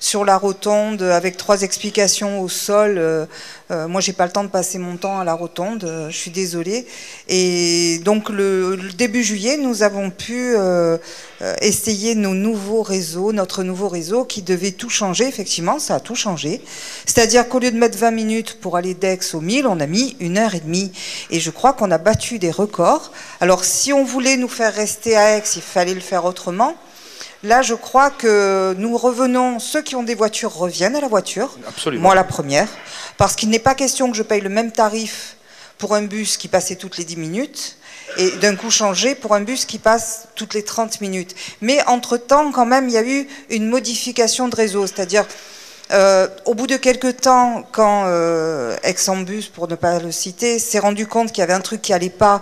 sur la rotonde, avec 3 explications au sol. Moi, j'ai pas le temps de passer mon temps à la rotonde, je suis désolée. Et donc, le début juillet, nous avons pu essayer nos nouveaux réseaux, notre nouveau réseau qui devait tout changer. Effectivement, ça a tout changé. C'est-à-dire qu'au lieu de mettre 20 minutes pour aller d'Aix au Mille, on a mis 1h30. Et je crois qu'on a battu des records. Alors, si on voulait nous faire rester à Aix, il fallait le faire autrement. Là, je crois que nous revenons, ceux qui ont des voitures reviennent à la voiture. Absolument. Moi, la première. Parce qu'il n'est pas question que je paye le même tarif pour un bus qui passait toutes les 10 minutes et d'un coup changer pour un bus qui passe toutes les 30 minutes. Mais entre-temps, quand même, il y a eu une modification de réseau. C'est-à-dire, au bout de quelques temps, quand Aix-en-Bus, pour ne pas le citer, s'est rendu compte qu'il y avait un truc qui n'allait pas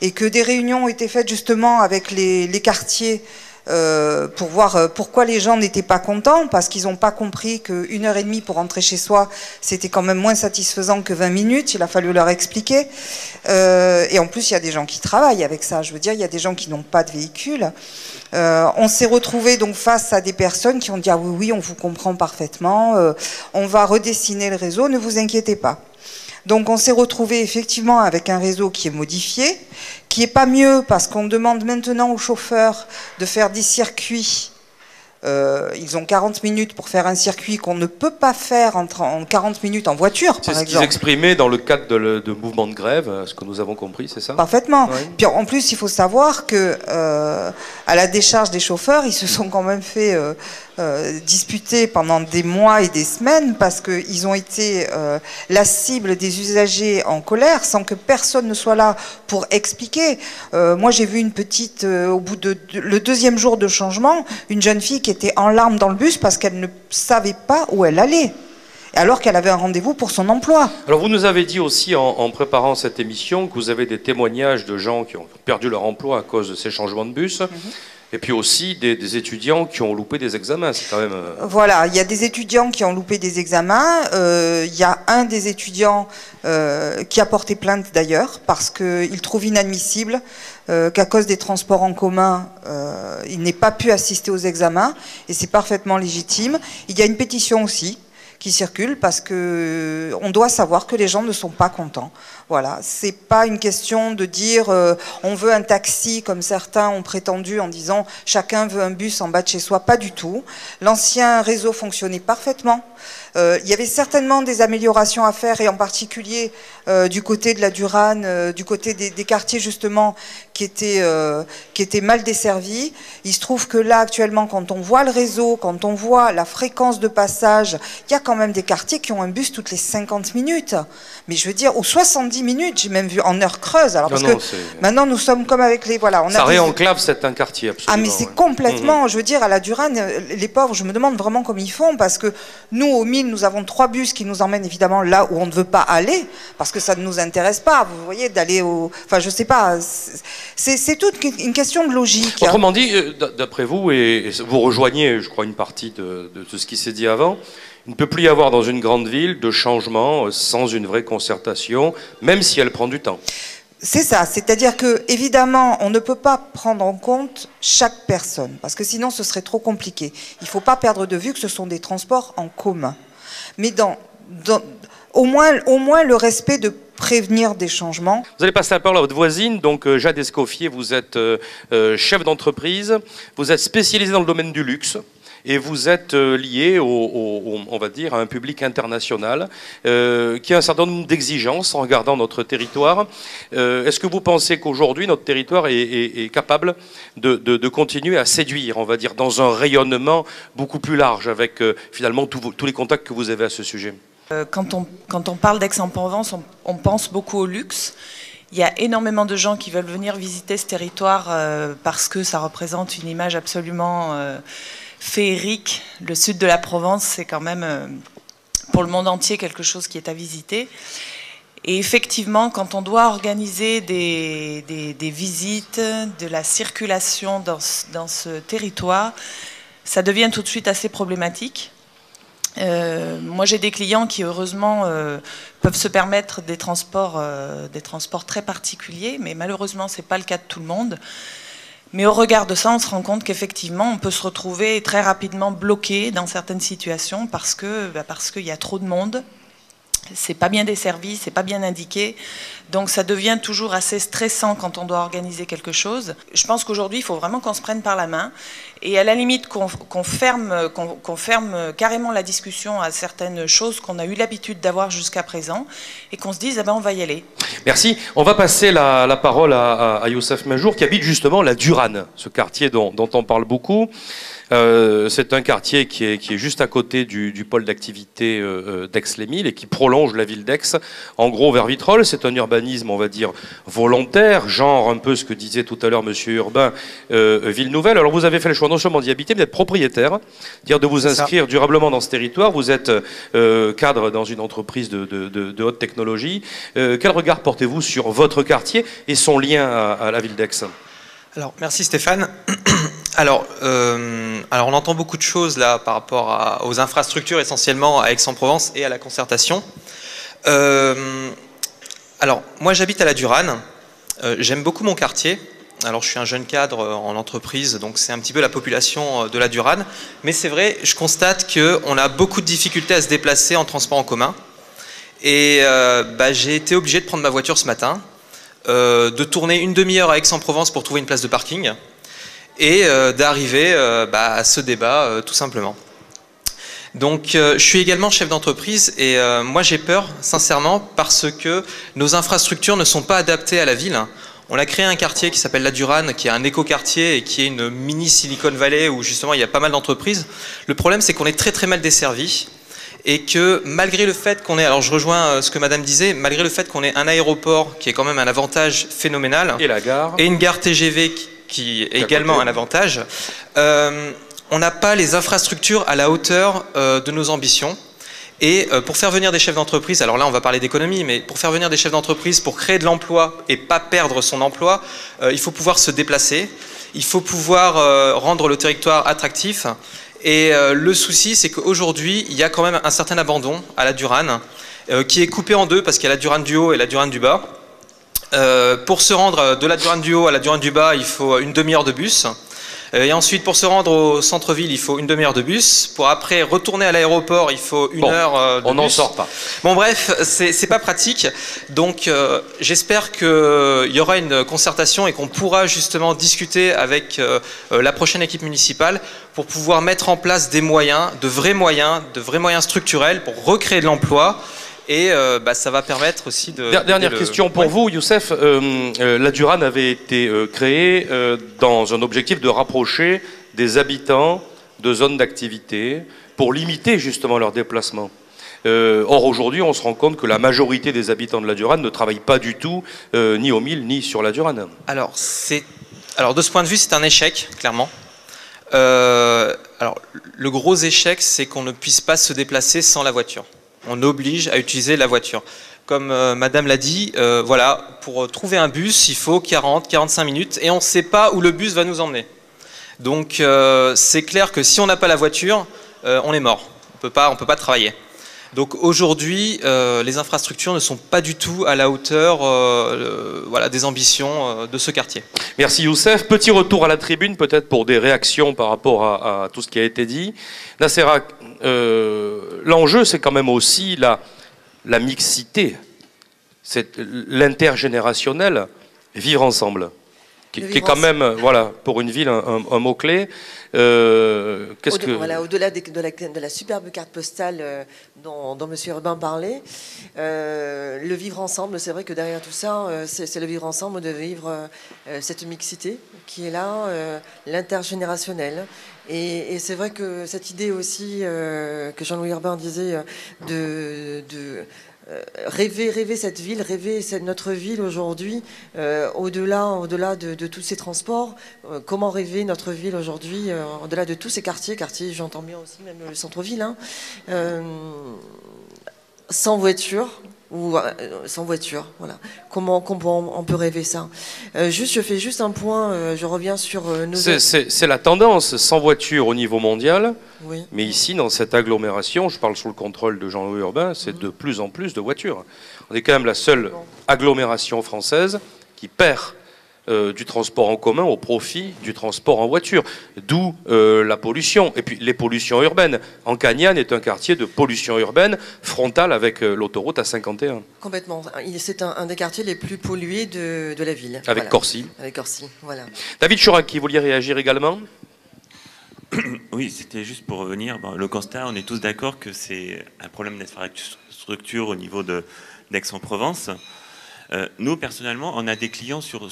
et que des réunions étaient faites justement avec les quartiers pour voir pourquoi les gens n'étaient pas contents, parce qu'ils n'ont pas compris que 1h30 pour rentrer chez soi, c'était quand même moins satisfaisant que 20 minutes, il a fallu leur expliquer. Et en plus, il y a des gens qui travaillent avec ça, je veux dire, il y a des gens qui n'ont pas de véhicule. On s'est retrouvés donc face à des personnes qui ont dit « Ah oui, oui, on vous comprend parfaitement, on va redessiner le réseau, ne vous inquiétez pas ». Donc on s'est retrouvé effectivement avec un réseau qui est modifié, qui n'est pas mieux parce qu'on demande maintenant aux chauffeurs de faire des circuits. Ils ont 40 minutes pour faire un circuit qu'on ne peut pas faire en 40 minutes en voiture, par exemple. C'est ce qu'ils exprimaient dans le cadre de mouvements de grève, ce que nous avons compris, c'est ça? Parfaitement. Oui. Puis en plus, il faut savoir que à la décharge des chauffeurs, ils se sont quand même fait disputer pendant des mois et des semaines parce qu'ils ont été la cible des usagers en colère sans que personne ne soit là pour expliquer. Moi, j'ai vu une petite, au bout de le 2e jour de changement, une jeune fille qui était en larmes dans le bus parce qu'elle ne savait pas où elle allait, alors qu'elle avait un rendez-vous pour son emploi. Alors vous nous avez dit aussi en préparant cette émission que vous avez des témoignages de gens qui ont perdu leur emploi à cause de ces changements de bus. Et puis aussi des étudiants qui ont loupé des examens, c'est quand même... Voilà, il y a des étudiants qui ont loupé des examens. Il y a un des étudiants qui a porté plainte d'ailleurs, parce qu'il trouve inadmissible qu'à cause des transports en commun, il n'ait pas pu assister aux examens, et c'est parfaitement légitime. Il y a une pétition aussi, qui circulent parce que on doit savoir que les gens ne sont pas contents. Voilà, c'est pas une question de dire on veut un taxi comme certains ont prétendu en disant chacun veut un bus en bas de chez soi, pas du tout. L'ancien réseau fonctionnait parfaitement. Il y avait certainement des améliorations à faire et en particulier du côté de la Durane, du côté des quartiers justement qui étaient mal desservis. Il se trouve que là actuellement quand on voit le réseau, quand on voit la fréquence de passage, il y a quand même des quartiers qui ont un bus toutes les 50 minutes. Mais je veux dire, ou 70 minutes, j'ai même vu en heure creuse. Alors parce que maintenant nous sommes comme avec les... Voilà, ça réenclave certains quartiers, absolument. Ah mais c'est complètement, je veux dire, à la Durane, les pauvres, je me demande vraiment comment ils font parce que nous au Mille, nous avons 3 bus qui nous emmènent évidemment là où on ne veut pas aller parce que ça ne nous intéresse pas, vous voyez, d'aller au... Enfin je sais pas, c'est toute une question de logique. Autrement dit, d'après vous, et vous rejoignez je crois une partie de ce qui s'est dit avant, il ne peut plus y avoir dans une grande ville de changement sans une vraie concertation, même si elle prend du temps. C'est ça, c'est-à-dire que évidemment, on ne peut pas prendre en compte chaque personne, parce que sinon ce serait trop compliqué. Il ne faut pas perdre de vue que ce sont des transports en commun. Mais au moins le respect de prévenir des changements. Vous allez passer la parole à votre voisine, donc Jade Escoffier, vous êtes chef d'entreprise, vous êtes spécialisé dans le domaine du luxe. Et vous êtes lié, on va dire, à un public international qui a un certain nombre d'exigences en regardant notre territoire. Est-ce que vous pensez qu'aujourd'hui, notre territoire est capable de continuer à séduire, on va dire, dans un rayonnement beaucoup plus large, avec finalement tous les contacts que vous avez à ce sujet? Quand on parle d'Aix-en-Provence, on pense beaucoup au luxe. Il y a énormément de gens qui veulent venir visiter ce territoire parce que ça représente une image absolument... féerique. Le sud de la Provence, c'est quand même pour le monde entier quelque chose qui est à visiter. Et effectivement, quand on doit organiser des visites, de la circulation dans ce territoire, ça devient tout de suite assez problématique. Moi, j'ai des clients qui, heureusement, peuvent se permettre des transports très particuliers, mais malheureusement, ce n'est pas le cas de tout le monde. Mais au regard de ça, on se rend compte qu'effectivement, on peut se retrouver très rapidement bloqué dans certaines situations parce qu'il y a trop de monde. C'est pas bien desservi, c'est pas bien indiqué. Donc ça devient toujours assez stressant quand on doit organiser quelque chose. Je pense qu'aujourd'hui, il faut vraiment qu'on se prenne par la main et à la limite qu'on ferme carrément la discussion à certaines choses qu'on a eu l'habitude d'avoir jusqu'à présent et qu'on se dise ah ben on va y aller. Merci. On va passer la parole à Youssef Majour qui habite justement la Durane, ce quartier dont on parle beaucoup. C'est un quartier qui est juste à côté du pôle d'activité d'Aix-les-Milles et qui prolonge la ville d'Aix, en gros vers Vitrolles. C'est un urbanisme, on va dire, volontaire, genre un peu ce que disait tout à l'heure Monsieur Urbain, Ville Nouvelle. Alors vous avez fait le choix non seulement d'y habiter, mais d'être propriétaire, c'est-à-dire de vous inscrire durablement dans ce territoire. Vous êtes cadre dans une entreprise de haute technologie. Quel regard portez-vous sur votre quartier et son lien à la ville d'Aix ? Alors, merci Stéphane. Alors, on entend beaucoup de choses là par rapport aux infrastructures essentiellement à Aix-en-Provence et à la concertation. Alors, moi j'habite à la Durane. J'aime beaucoup mon quartier. Alors, je suis un jeune cadre en entreprise, donc c'est un petit peu la population de la Durane. Mais c'est vrai, je constate qu'on a beaucoup de difficultés à se déplacer en transport en commun. Et j'ai été obligé de prendre ma voiture ce matin, de tourner une demi-heure à Aix-en-Provence pour trouver une place de parking et d'arriver à ce débat tout simplement. Donc je suis également chef d'entreprise et moi j'ai peur sincèrement parce que nos infrastructures ne sont pas adaptées à la ville. On a créé un quartier qui s'appelle la Durane, qui est un éco-quartier et qui est une mini Silicon Valley où justement il y a pas mal d'entreprises. Le problème c'est qu'on est très très mal desservi. Et que malgré le fait qu'on ait, alors je rejoins ce que madame disait, malgré le fait qu'on ait un aéroport qui est quand même un avantage phénoménal, et la gare, et une gare TGV qui est également un avantage, on n'a pas les infrastructures à la hauteur de nos ambitions. Et pour faire venir des chefs d'entreprise, alors là on va parler d'économie, mais pour faire venir des chefs d'entreprise, pour créer de l'emploi et pas perdre son emploi, il faut pouvoir se déplacer, il faut pouvoir rendre le territoire attractif. Et le souci, c'est qu'aujourd'hui, il y a quand même un certain abandon à la Durane, qui est coupé en deux, parce qu'il y a la Durane du haut et la Durane du bas. Pour se rendre de la Durane du haut à la Durane du bas, il faut une demi-heure de bus. Et ensuite, pour se rendre au centre-ville, il faut une demi-heure de bus. Pour après retourner à l'aéroport, il faut une heure de bus. On n'en sort pas. Bon, bref, c'est pas pratique. Donc, j'espère qu'il y aura une concertation et qu'on pourra justement discuter avec la prochaine équipe municipale pour pouvoir mettre en place des moyens, de vrais moyens structurels pour recréer de l'emploi. Et ça va permettre aussi de... Dernière question pour vous, Youssef. La Duran avait été créée dans un objectif de rapprocher des habitants de zones d'activité pour limiter justement leurs déplacements. Or, aujourd'hui, on se rend compte que la majorité des habitants de la Duran ne travaillent pas du tout, ni au Mille, ni sur la Duran. Alors, de ce point de vue, c'est un échec, clairement. Alors, le gros échec, c'est qu'on ne puisse pas se déplacer sans la voiture. On oblige à utiliser la voiture. Comme Madame l'a dit, voilà, pour trouver un bus, il faut 40-45 minutes et on ne sait pas où le bus va nous emmener. Donc c'est clair que si on n'a pas la voiture, on est mort. On peut pas travailler. Donc aujourd'hui, les infrastructures ne sont pas du tout à la hauteur voilà, des ambitions de ce quartier. Merci Youssef. Petit retour à la tribune, peut-être pour des réactions par rapport à tout ce qui a été dit. Nassera, l'enjeu, c'est quand même aussi la mixité, c'est l'intergénérationnel, vivre ensemble, qui est quand même, voilà, pour une ville, un mot-clé. Voilà, au-delà de la superbe carte postale dont M. Urbain parlait, le vivre ensemble, c'est vrai que derrière tout ça, c'est le vivre ensemble, de vivre cette mixité qui est là, l'intergénérationnel. Et c'est vrai que cette idée aussi que Jean-Louis Urbain disait de rêver cette ville, rêver notre ville aujourd'hui, au-delà de tous ces transports, comment rêver notre ville aujourd'hui, au-delà de tous ces quartiers, j'entends bien aussi même le centre-ville, hein, sans voiture. Sans voiture, voilà. Comment on peut rêver ça? Je fais juste un point, je reviens sur nos... C'est la tendance, sans voiture au niveau mondial, oui. Mais ici, dans cette agglomération, je parle sous le contrôle de Jean-Louis Urbain, c'est de plus en plus de voitures. On est quand même la seule agglomération française qui perd du transport en commun au profit du transport en voiture. D'où la pollution. Et puis les pollutions urbaines. Ancagnane est un quartier de pollution urbaine frontale avec l'autoroute A51. Complètement. C'est un des quartiers les plus pollués de la ville. Avec voilà. Corcy. Avec Corcy, voilà. David Churac, qui vouliez réagir également? Oui, c'était juste pour revenir. Bon, le constat, on est tous d'accord que c'est un problème d'infrastructure au niveau d'Aix-en-Provence. Nous, personnellement, on a des clients sur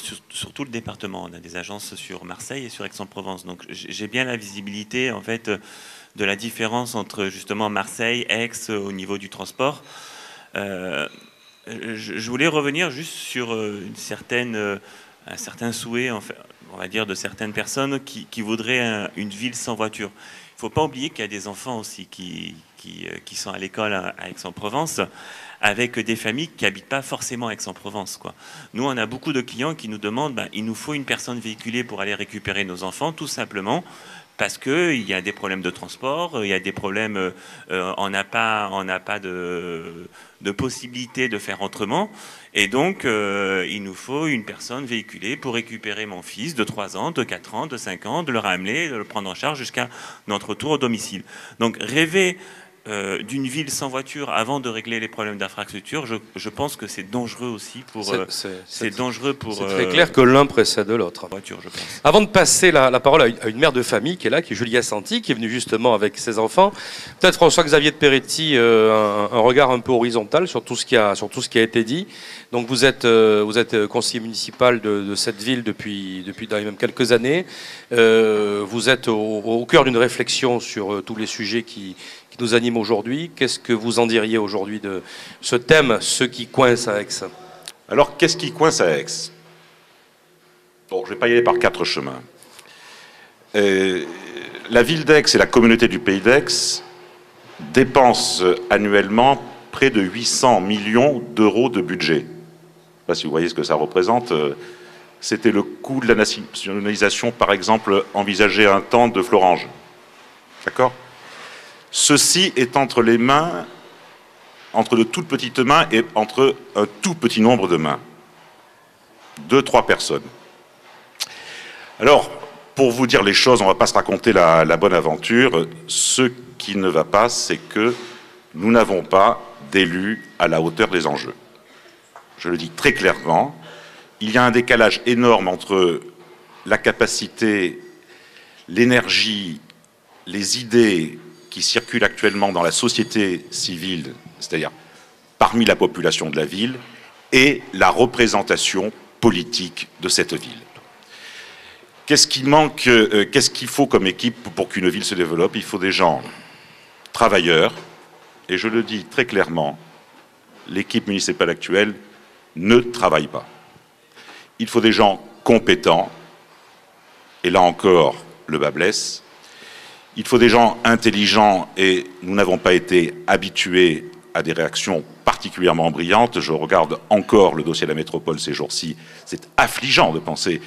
tout le département. On a des agences sur Marseille et sur Aix-en-Provence. Donc, j'ai bien la visibilité, en fait, de la différence entre, justement, Marseille, Aix, au niveau du transport. Je voulais revenir juste sur un certain souhait, en fait, on va dire, de certaines personnes qui voudraient une ville sans voiture. Il ne faut pas oublier qu'il y a des enfants aussi qui sont à l'école à Aix-en-Provence, avec des familles qui n'habitent pas forcément à Aix-en-Provence, quoi. Nous, on a beaucoup de clients qui nous demandent, il nous faut une personne véhiculée pour aller récupérer nos enfants, tout simplement, parce qu'il y a des problèmes de transport, il y a des problèmes, on n'a pas de possibilité de faire autrement, et donc il nous faut une personne véhiculée pour récupérer mon fils de 3 ans, de 4 ans, de 5 ans, de le ramener, de le prendre en charge jusqu'à notre retour au domicile. Donc rêver d'une ville sans voiture avant de régler les problèmes d'infrastructure, je pense que c'est dangereux aussi pour... c'est dangereux pour... C'est très clair que l'un précède l'autre. Voiture, je pense. Avant de passer la parole à une mère de famille qui est là, qui est Julie Assanti, qui est venue justement avec ses enfants, peut-être François-Xavier de Peretti, un regard un peu horizontal sur tout ce qui a été dit. Donc vous êtes conseiller municipal de cette ville depuis même quelques années. Vous êtes au cœur d'une réflexion sur tous les sujets qui nous animent aujourd'hui. Qu'est-ce que vous en diriez aujourd'hui de ce thème, ceux qui coincent à Aix? Alors, qu'est-ce qui coince à Aix? Bon, je ne vais pas y aller par 4 chemins. La ville d'Aix et la communauté du Pays d'Aix dépensent annuellement près de 800 millions d'euros de budget. Je ne sais pas si vous voyez ce que ça représente. C'était le coût de la nationalisation, par exemple, envisagé un temps de Florange. D'accord? Ceci est entre les mains, entre de toutes petites mains et entre un tout petit nombre de mains. 2-3 personnes. Alors, pour vous dire les choses, on ne va pas se raconter la bonne aventure. Ce qui ne va pas, c'est que nous n'avons pas d'élus à la hauteur des enjeux. Je le dis très clairement, il y a un décalage énorme entre la capacité, l'énergie, les idées qui circulent actuellement dans la société civile, c'est-à-dire parmi la population de la ville, et la représentation politique de cette ville. Qu'est-ce qui manque, qu'est-ce qu'il faut comme équipe pour qu'une ville se développe? Il faut des gens travailleurs, et je le dis très clairement, l'équipe municipale actuelle ne travaille pas. Il faut des gens compétents, et là encore, le bât blesse. Il faut des gens intelligents, et nous n'avons pas été habitués à des réactions particulièrement brillantes. Je regarde encore le dossier de la métropole ces jours-ci. C'est affligeant de penser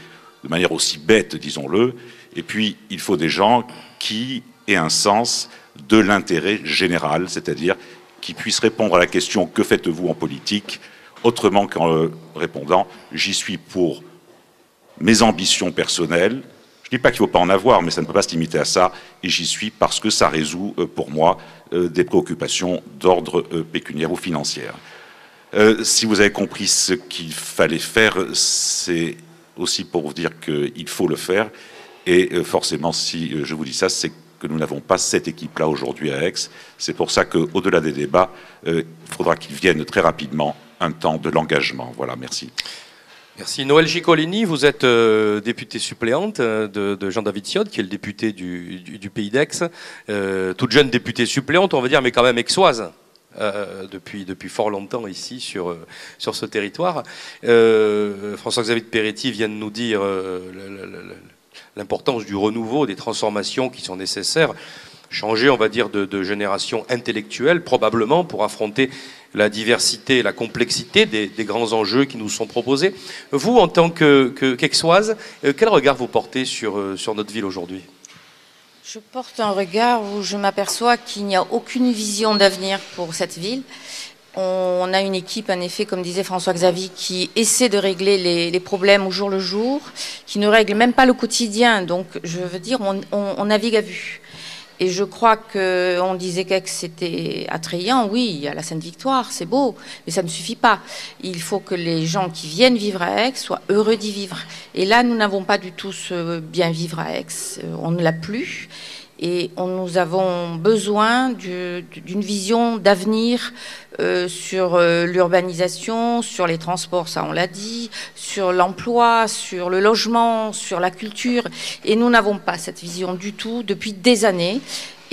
de manière aussi bête, disons-le. Et puis, il faut des gens qui aient un sens de l'intérêt général, c'est-à-dire qui puissent répondre à la question « Que faites-vous en politique ?» autrement qu'en répondant « J'y suis pour mes ambitions personnelles ». Je ne dis pas qu'il ne faut pas en avoir, mais ça ne peut pas se limiter à ça. Et j'y suis parce que ça résout, pour moi, des préoccupations d'ordre pécuniaire ou financière. Si vous avez compris ce qu'il fallait faire, c'est aussi pour vous dire qu'il faut le faire. Et forcément, si je vous dis ça, c'est que nous n'avons pas cette équipe-là aujourd'hui à Aix. C'est pour ça qu'au-delà des débats, il faudra qu'il vienne très rapidement un temps de l'engagement. Voilà, merci. Merci. Noël Gicolini, vous êtes députée suppléante de Jean-David Siotte, qui est le député du Pays d'Aix. Toute jeune députée suppléante, on va dire, mais quand même aixoise. Depuis fort longtemps ici sur ce territoire. François-Xavier de Peretti vient de nous dire l'importance du renouveau, des transformations qui sont nécessaires. Changer, on va dire, de génération intellectuelle, probablement, pour affronter la diversité, la complexité des grands enjeux qui nous sont proposés. Vous, en tant qu'Aixoise, quel regard vous portez sur notre ville aujourd'hui ? Je porte un regard où je m'aperçois qu'il n'y a aucune vision d'avenir pour cette ville. On a une équipe, en effet, comme disait François-Xavier, qui essaie de régler les problèmes au jour le jour, qui ne règle même pas le quotidien. Donc, je veux dire, on navigue à vue. Et je crois qu'on disait qu'Aix c'était attrayant, oui, il y a la Sainte-Victoire, c'est beau, mais ça ne suffit pas. Il faut que les gens qui viennent vivre à Aix soient heureux d'y vivre. Et là, nous n'avons pas du tout ce bien vivre à Aix, on ne l'a plus. Et nous avons besoin d'une vision d'avenir sur l'urbanisation, sur les transports, ça on l'a dit, sur l'emploi, sur le logement, sur la culture. Et nous n'avons pas cette vision du tout depuis des années.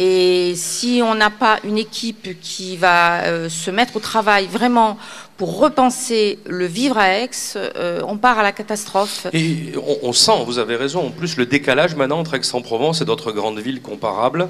Et si on n'a pas une équipe qui va se mettre au travail vraiment pour repenser le vivre à Aix, on part à la catastrophe. Et on sent, vous avez raison, en plus le décalage maintenant entre Aix-en-Provence et d'autres grandes villes comparables.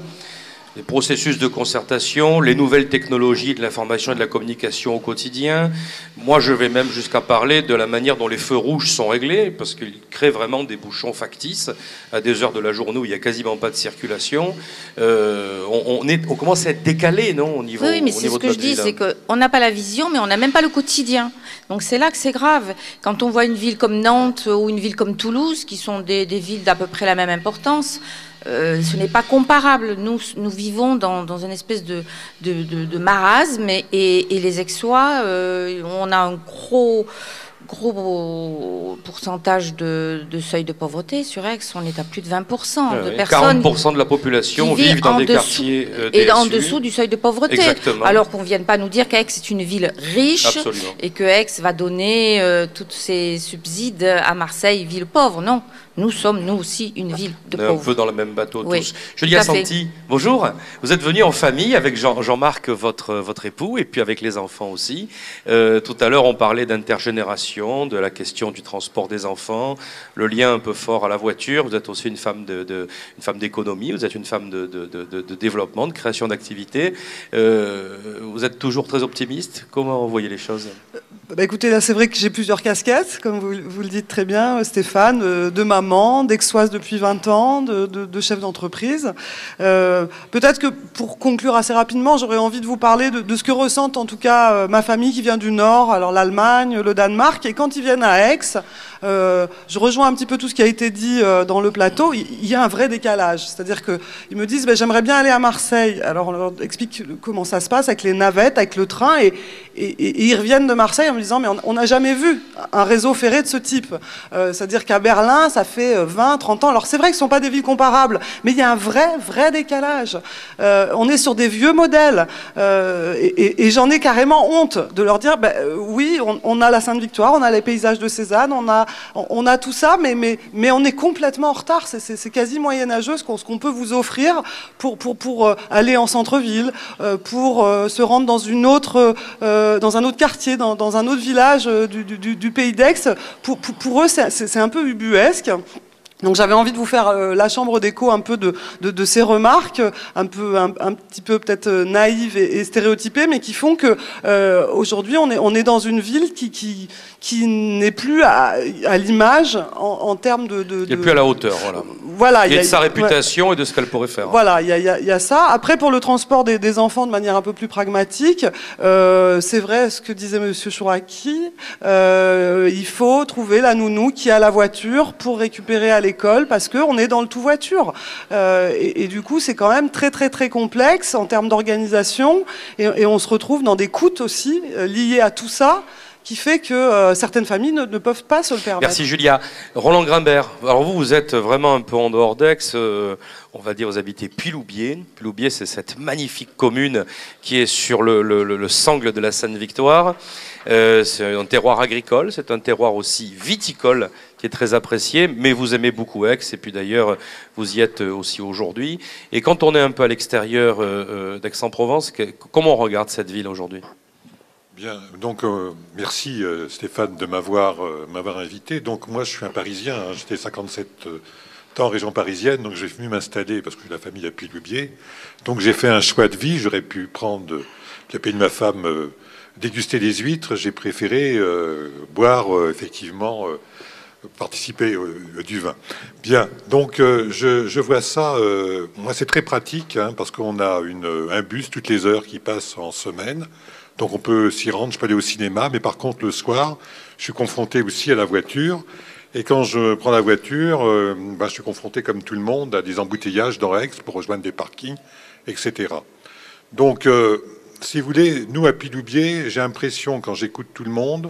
Les processus de concertation, les nouvelles technologies de l'information et de la communication au quotidien. Moi, je vais même jusqu'à parler de la manière dont les feux rouges sont réglés, parce qu'ils créent vraiment des bouchons factices à des heures de la journée où il n'y a quasiment pas de circulation. On commence à être décalé, non, au niveau. Oui, mais c'est ce que je dis, c'est qu'on n'a pas la vision, mais on n'a même pas le quotidien. Donc c'est là que c'est grave. Quand on voit une ville comme Nantes ou une ville comme Toulouse, qui sont des villes d'à peu près la même importance, ce n'est pas comparable. Nous vivons dans une espèce de marasme et les Aixois, on a un gros pourcentage de seuil de pauvreté sur Aix. On est à plus de 20% de personnes. 40% de la population vivent dans des quartiers et en dessous du seuil de pauvreté. Exactement. Alors qu'on ne vienne pas nous dire qu'Aix est une ville riche. Absolument. Et que Aix va donner tous ces subsides à Marseille, ville pauvre. Non. Nous sommes, nous aussi, une ville de pauvres. On est un peu dans le même bateau, oui, tous. Julia Santi, bonjour. Vous êtes venue en famille avec Jean-Marc, votre époux, et puis avec les enfants aussi. Tout à l'heure, on parlait d'intergénération, de la question du transport des enfants, le lien un peu fort à la voiture. Vous êtes aussi une femme d'économie, vous êtes une femme de développement, de création d'activités. Vous êtes toujours très optimiste. Comment vous voyez les choses ? Écoutez, là, c'est vrai que j'ai plusieurs casquettes, comme vous le dites très bien, Stéphane, de maman, d'Aixoise depuis 20 ans, de chef d'entreprise. Peut-être que pour conclure assez rapidement, j'aurais envie de vous parler de ce que ressentent en tout cas ma famille qui vient du Nord, alors l'Allemagne, le Danemark, et quand ils viennent à Aix, je rejoins un petit peu tout ce qui a été dit dans le plateau. Il y a un vrai décalage. C'est-à-dire qu'ils me disent, j'aimerais bien aller à Marseille. Alors on leur explique comment ça se passe avec les navettes, avec le train, et ils reviennent de Marseille en me disant, mais on n'a jamais vu un réseau ferré de ce type. C'est-à-dire qu'à Berlin, ça fait 20, 30 ans. Alors c'est vrai que ce ne sont pas des villes comparables, mais il y a un vrai décalage. On est sur des vieux modèles. Et j'en ai carrément honte de leur dire, oui, on a la Sainte-Victoire, on a les paysages de Cézanne, on a tout ça, mais on est complètement en retard. C'est quasi moyenâgeux ce qu'on peut vous offrir pour aller en centre-ville, pour se rendre dans dans un autre quartier, dans un autre village du Pays d'Aix. Pour eux, c'est un peu ubuesque. Donc j'avais envie de vous faire la chambre d'écho un peu de ces remarques, un petit peu peut-être naïves et stéréotypées, mais qui font que aujourd'hui on est dans une ville qui n'est plus à l'image en termes de... Il n'est plus à la hauteur, voilà. Voilà, il y a de sa réputation et de ce qu'elle pourrait faire. Voilà, il y a ça. Après, pour le transport des enfants de manière un peu plus pragmatique, c'est vrai ce que disait M. Chouraki, il faut trouver la nounou qui a la voiture pour récupérer à l'école, parce qu'on est dans le tout voiture. Et du coup, c'est quand même très complexe en termes d'organisation, et on se retrouve dans des coûts aussi liés à tout ça, qui fait que certaines familles ne peuvent pas se le permettre. Merci Julia. Roland Grimbert, alors vous êtes vraiment un peu en dehors d'Aix, on va dire vous habitez Puy-Loubier. Puy-Loubier, c'est cette magnifique commune qui est sur le sangle de la Sainte-Victoire. C'est un terroir agricole, c'est un terroir aussi viticole qui est très apprécié, mais vous aimez beaucoup Aix, et puis d'ailleurs vous y êtes aussi aujourd'hui. Et quand on est un peu à l'extérieur d'Aix-en-Provence, comment on regarde cette ville aujourd'hui ? Bien, donc merci Stéphane de m'avoir invité. Donc moi je suis un Parisien, hein, j'étais 57 ans en région parisienne, donc j'ai venu m'installer parce que j'ai la famille à Puy-Loubier. Donc j'ai fait un choix de vie, j'aurais pu prendre la paix de ma femme, déguster des huîtres, j'ai préféré boire effectivement, participer du vin. Bien, donc je vois ça, moi c'est très pratique, hein, parce qu'on a un bus toutes les heures qui passe en semaine. Donc on peut s'y rendre, je peux aller au cinéma, mais par contre le soir, je suis confronté aussi à la voiture. Et quand je prends la voiture, je suis confronté comme tout le monde à des embouteillages dans Aix pour rejoindre des parkings, etc. Donc, si vous voulez, nous à Puy-Loubier, j'ai l'impression, quand j'écoute tout le monde,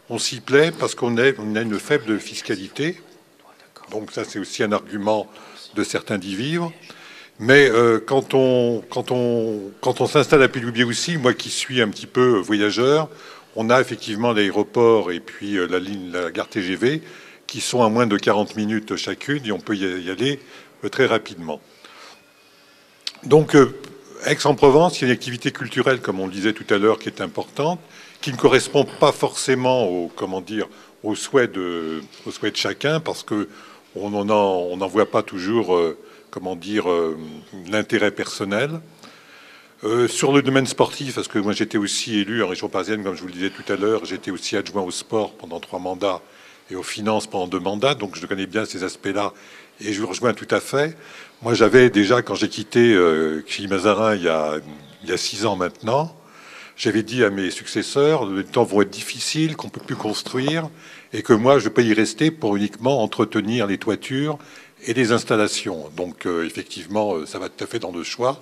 on s'y plaît parce qu'on a une faible fiscalité. Donc ça, c'est aussi un argument de certains d'y vivre. Mais quand on s'installe à Puy-Loubier aussi, moi qui suis un petit peu voyageur, on a effectivement l'aéroport et puis la gare TGV qui sont à moins de 40 minutes chacune et on peut y aller très rapidement. Donc Aix-en-Provence, il y a une activité culturelle, comme on le disait tout à l'heure, qui est importante, qui ne correspond pas forcément aux souhaits de chacun, parce qu'on n'en voit pas toujours... l'intérêt personnel. Sur le domaine sportif, parce que moi j'étais aussi élu en région parisienne, comme je vous le disais tout à l'heure, j'étais aussi adjoint au sport pendant 3 mandats et aux finances pendant 2 mandats, donc je connais bien ces aspects-là et je vous rejoins tout à fait. Moi j'avais déjà, quand j'ai quitté Chili Mazarin il y a 6 ans maintenant, j'avais dit à mes successeurs, les temps vont être difficiles, qu'on ne peut plus construire et que moi je ne vais pas y rester pour uniquement entretenir les toitures et des installations. Donc effectivement, ça va tout à fait dans le choix.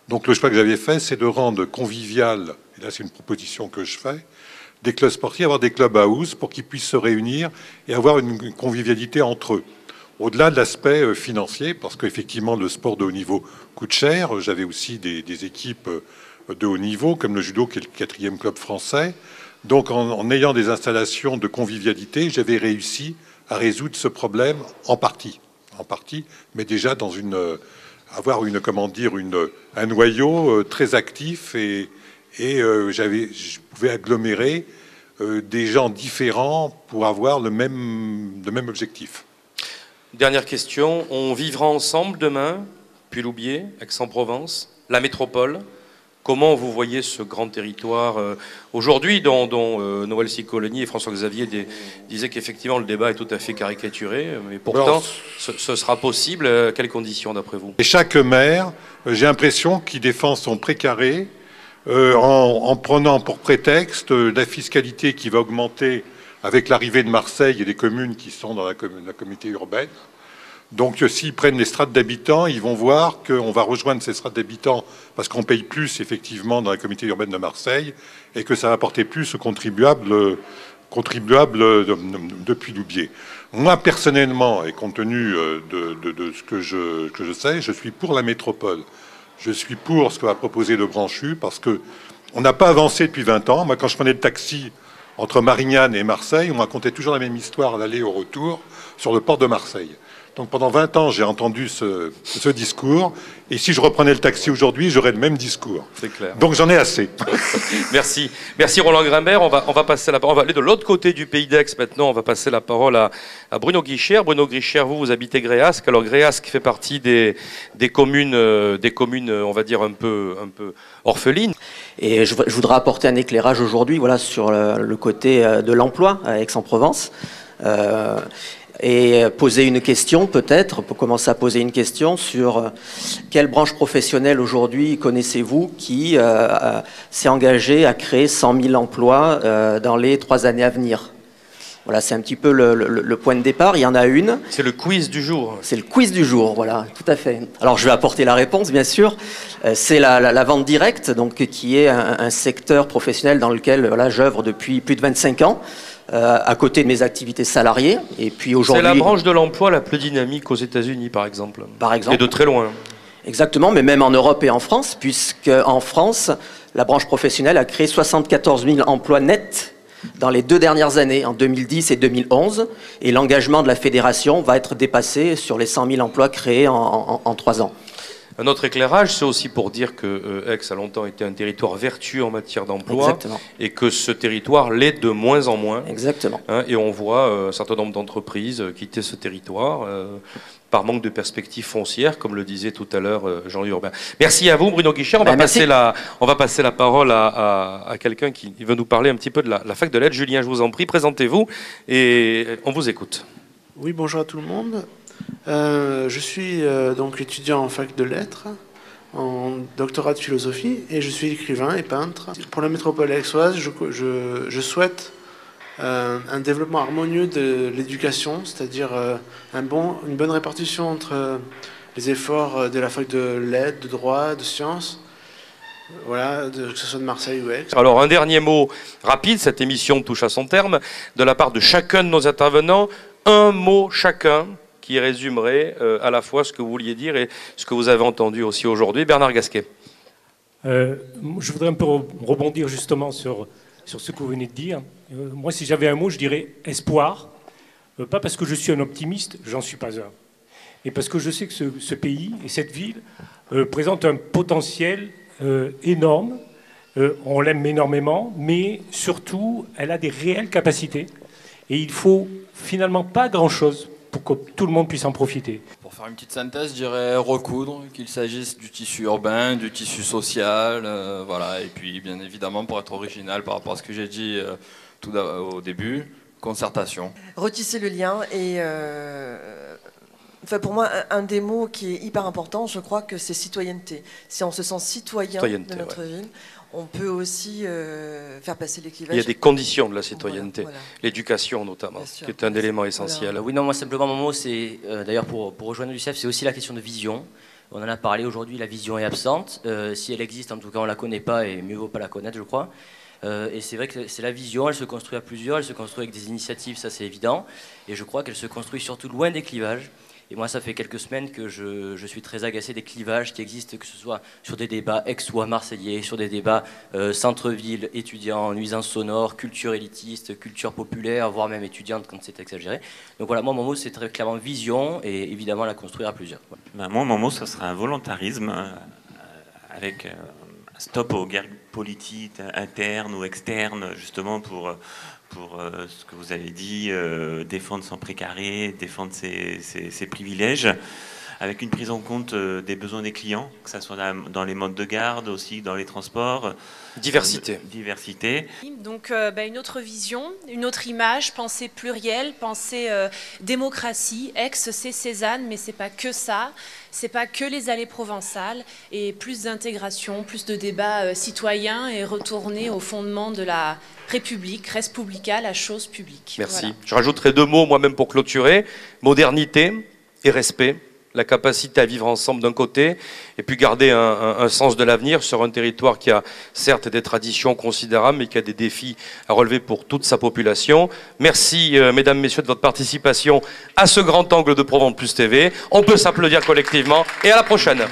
Donc le choix que j'avais fait, c'est de rendre convivial, et là c'est une proposition que je fais, des clubs sportifs, avoir des clubs house pour qu'ils puissent se réunir et avoir une convivialité entre eux. Au-delà de l'aspect financier, parce qu'effectivement le sport de haut niveau coûte cher. J'avais aussi des équipes de haut niveau, comme le judo, qui est le 4e club français. Donc en ayant des installations de convivialité, j'avais réussi à résoudre ce problème en partie, mais déjà dans avoir un noyau très actif et je pouvais agglomérer des gens différents pour avoir le même objectif. Dernière question, on vivra ensemble demain, Puy-Loubier, Aix-en-Provence, la métropole. Comment vous voyez ce grand territoire aujourd'hui, dont Noël Cicoloni et François-Xavier disaient qu'effectivement le débat est tout à fait caricaturé, mais pourtant ce sera possible. Quelles conditions d'après vous? Et chaque maire, j'ai l'impression qu'il défend son précaré en prenant pour prétexte la fiscalité qui va augmenter avec l'arrivée de Marseille et des communes qui sont dans la communauté urbaine. Donc s'ils prennent les strates d'habitants, ils vont voir qu'on va rejoindre ces strates d'habitants parce qu'on paye plus effectivement dans la communauté urbaine de Marseille et que ça va apporter plus aux contribuables depuis Loubiers. Moi personnellement, et compte tenu de ce que je sais, je suis pour la métropole. Je suis pour ce que va proposer le Branchu parce que on n'a pas avancé depuis 20 ans. Moi quand je prenais le taxi entre Marignane et Marseille, on me racontait toujours la même histoire à l'aller et au retour sur le port de Marseille. Donc pendant 20 ans, j'ai entendu ce discours. Et si je reprenais le taxi aujourd'hui, j'aurais le même discours. C'est clair. Donc j'en ai assez. Merci. Merci Roland Grimbert. On va passer la parole. On va aller de l'autre côté du Pays d'Aix maintenant. On va passer la parole à Bruno Guichard. Bruno Guichard, vous habitez Gréasque. Alors Gréasque fait partie des communes, on va dire, un peu orphelines. Et je voudrais apporter un éclairage aujourd'hui voilà, sur le côté de l'emploi à Aix-en-Provence. Et poser une question peut-être, pour commencer à poser une question sur quelle branche professionnelle aujourd'hui connaissez-vous qui s'est engagée à créer 100 000 emplois dans les 3 années à venir. Voilà, c'est un petit peu le point de départ. Il y en a une. C'est le quiz du jour. C'est le quiz du jour, voilà, tout à fait. Alors je vais apporter la réponse, bien sûr. C'est la vente directe, donc, qui est un secteur professionnel dans lequel voilà, j'œuvre depuis plus de 25 ans. À côté de mes activités salariées. Et puis aujourd'hui, c'est la branche de l'emploi la plus dynamique aux États-Unis, par exemple. Par exemple. Et de très loin. Exactement, mais même en Europe et en France, puisque en France, la branche professionnelle a créé 74 000 emplois nets dans les 2 dernières années, en 2010 et 2011. Et l'engagement de la fédération va être dépassé sur les 100 000 emplois créés en 3 ans. Un autre éclairage, c'est aussi pour dire que Aix a longtemps été un territoire vertueux en matière d'emploi. Exactement. Et que ce territoire l'est de moins en moins. Exactement. Et on voit un certain nombre d'entreprises quitter ce territoire par manque de perspectives foncières, comme le disait tout à l'heure Jean Urbain. Merci à vous, Bruno Guichard. On va passer la parole à quelqu'un qui veut nous parler un petit peu de la fac de lettres. Julien, je vous en prie, présentez-vous et on vous écoute. Oui, bonjour à tout le monde. Je suis donc étudiant en fac de lettres, en doctorat de philosophie, et je suis écrivain et peintre. Pour la métropole aixoise, je souhaite un développement harmonieux de l'éducation, c'est-à-dire une bonne répartition entre les efforts de la fac de lettres, de droit, de sciences, voilà, que ce soit de Marseille ou Aix. Alors un dernier mot rapide, cette émission touche à son terme, de la part de chacun de nos intervenants, un mot chacun qui résumerait à la fois ce que vous vouliez dire et ce que vous avez entendu aussi aujourd'hui. Bernard Gasquet. Je voudrais un peu rebondir justement sur ce que vous venez de dire. Moi, si j'avais un mot, je dirais espoir. Pas parce que je suis un optimiste, j'en suis pas un. Et parce que je sais que ce pays et cette ville présentent un potentiel énorme. On l'aime énormément, mais surtout, elle a des réelles capacités. Et il faut finalement pas grand-chose pour que tout le monde puisse en profiter. Pour faire une petite synthèse, je dirais recoudre, qu'il s'agisse du tissu urbain, du tissu social, voilà. Et puis, bien évidemment, pour être original par rapport à ce que j'ai dit au début, concertation. Retisser le lien et... Enfin, pour moi, un des mots qui est hyper important, je crois que c'est citoyenneté. Si on se sent citoyen de notre ville, on peut aussi faire passer les clivages. Il y a des conditions de la citoyenneté, voilà. L'éducation notamment, qui est un élément essentiel. Voilà. Oui, non, moi simplement mon mot, c'est d'ailleurs pour rejoindre l'UCF, c'est aussi la question de vision. On en a parlé aujourd'hui, la vision est absente. Si elle existe, en tout cas, on la connaît pas et mieux vaut pas la connaître, je crois. Et c'est vrai que c'est la vision, elle se construit à plusieurs, elle se construit avec des initiatives, ça c'est évident. Et je crois qu'elle se construit surtout loin des clivages. Et moi, ça fait quelques semaines que je suis très agacé des clivages qui existent, que ce soit sur des débats aixois, marseillais, sur des débats centre-ville, étudiants, nuisances sonores, culture élitiste, culture populaire, voire même étudiante quand c'est exagéré. Donc voilà, moi, mon mot, c'est très clairement vision et évidemment la construire à plusieurs. Voilà. Ben, moi, mon mot, ça sera un volontarisme avec un stop aux guerres politiques internes ou externes, justement pour ce que vous avez dit, défendre son précaré, défendre ses privilèges. avec une prise en compte des besoins des clients, que ce soit dans les modes de garde, aussi dans les transports. Diversité. Diversité. Donc une autre vision, une autre image, pensée plurielle, pensée démocratie. Aix, c'est Cézanne, mais c'est pas que ça. C'est pas que les allées provençales, et plus d'intégration, plus de débats citoyens et retourner au fondement de la République, res publica, la chose publique. Merci. Voilà. Je rajouterai 2 mots moi-même pour clôturer. Modernité et respect. La capacité à vivre ensemble d'un côté, et puis garder un sens de l'avenir sur un territoire qui a certes des traditions considérables, mais qui a des défis à relever pour toute sa population. Merci, mesdames, messieurs, de votre participation à ce grand angle de Provence Plus TV. On peut s'applaudir collectivement, et à la prochaine.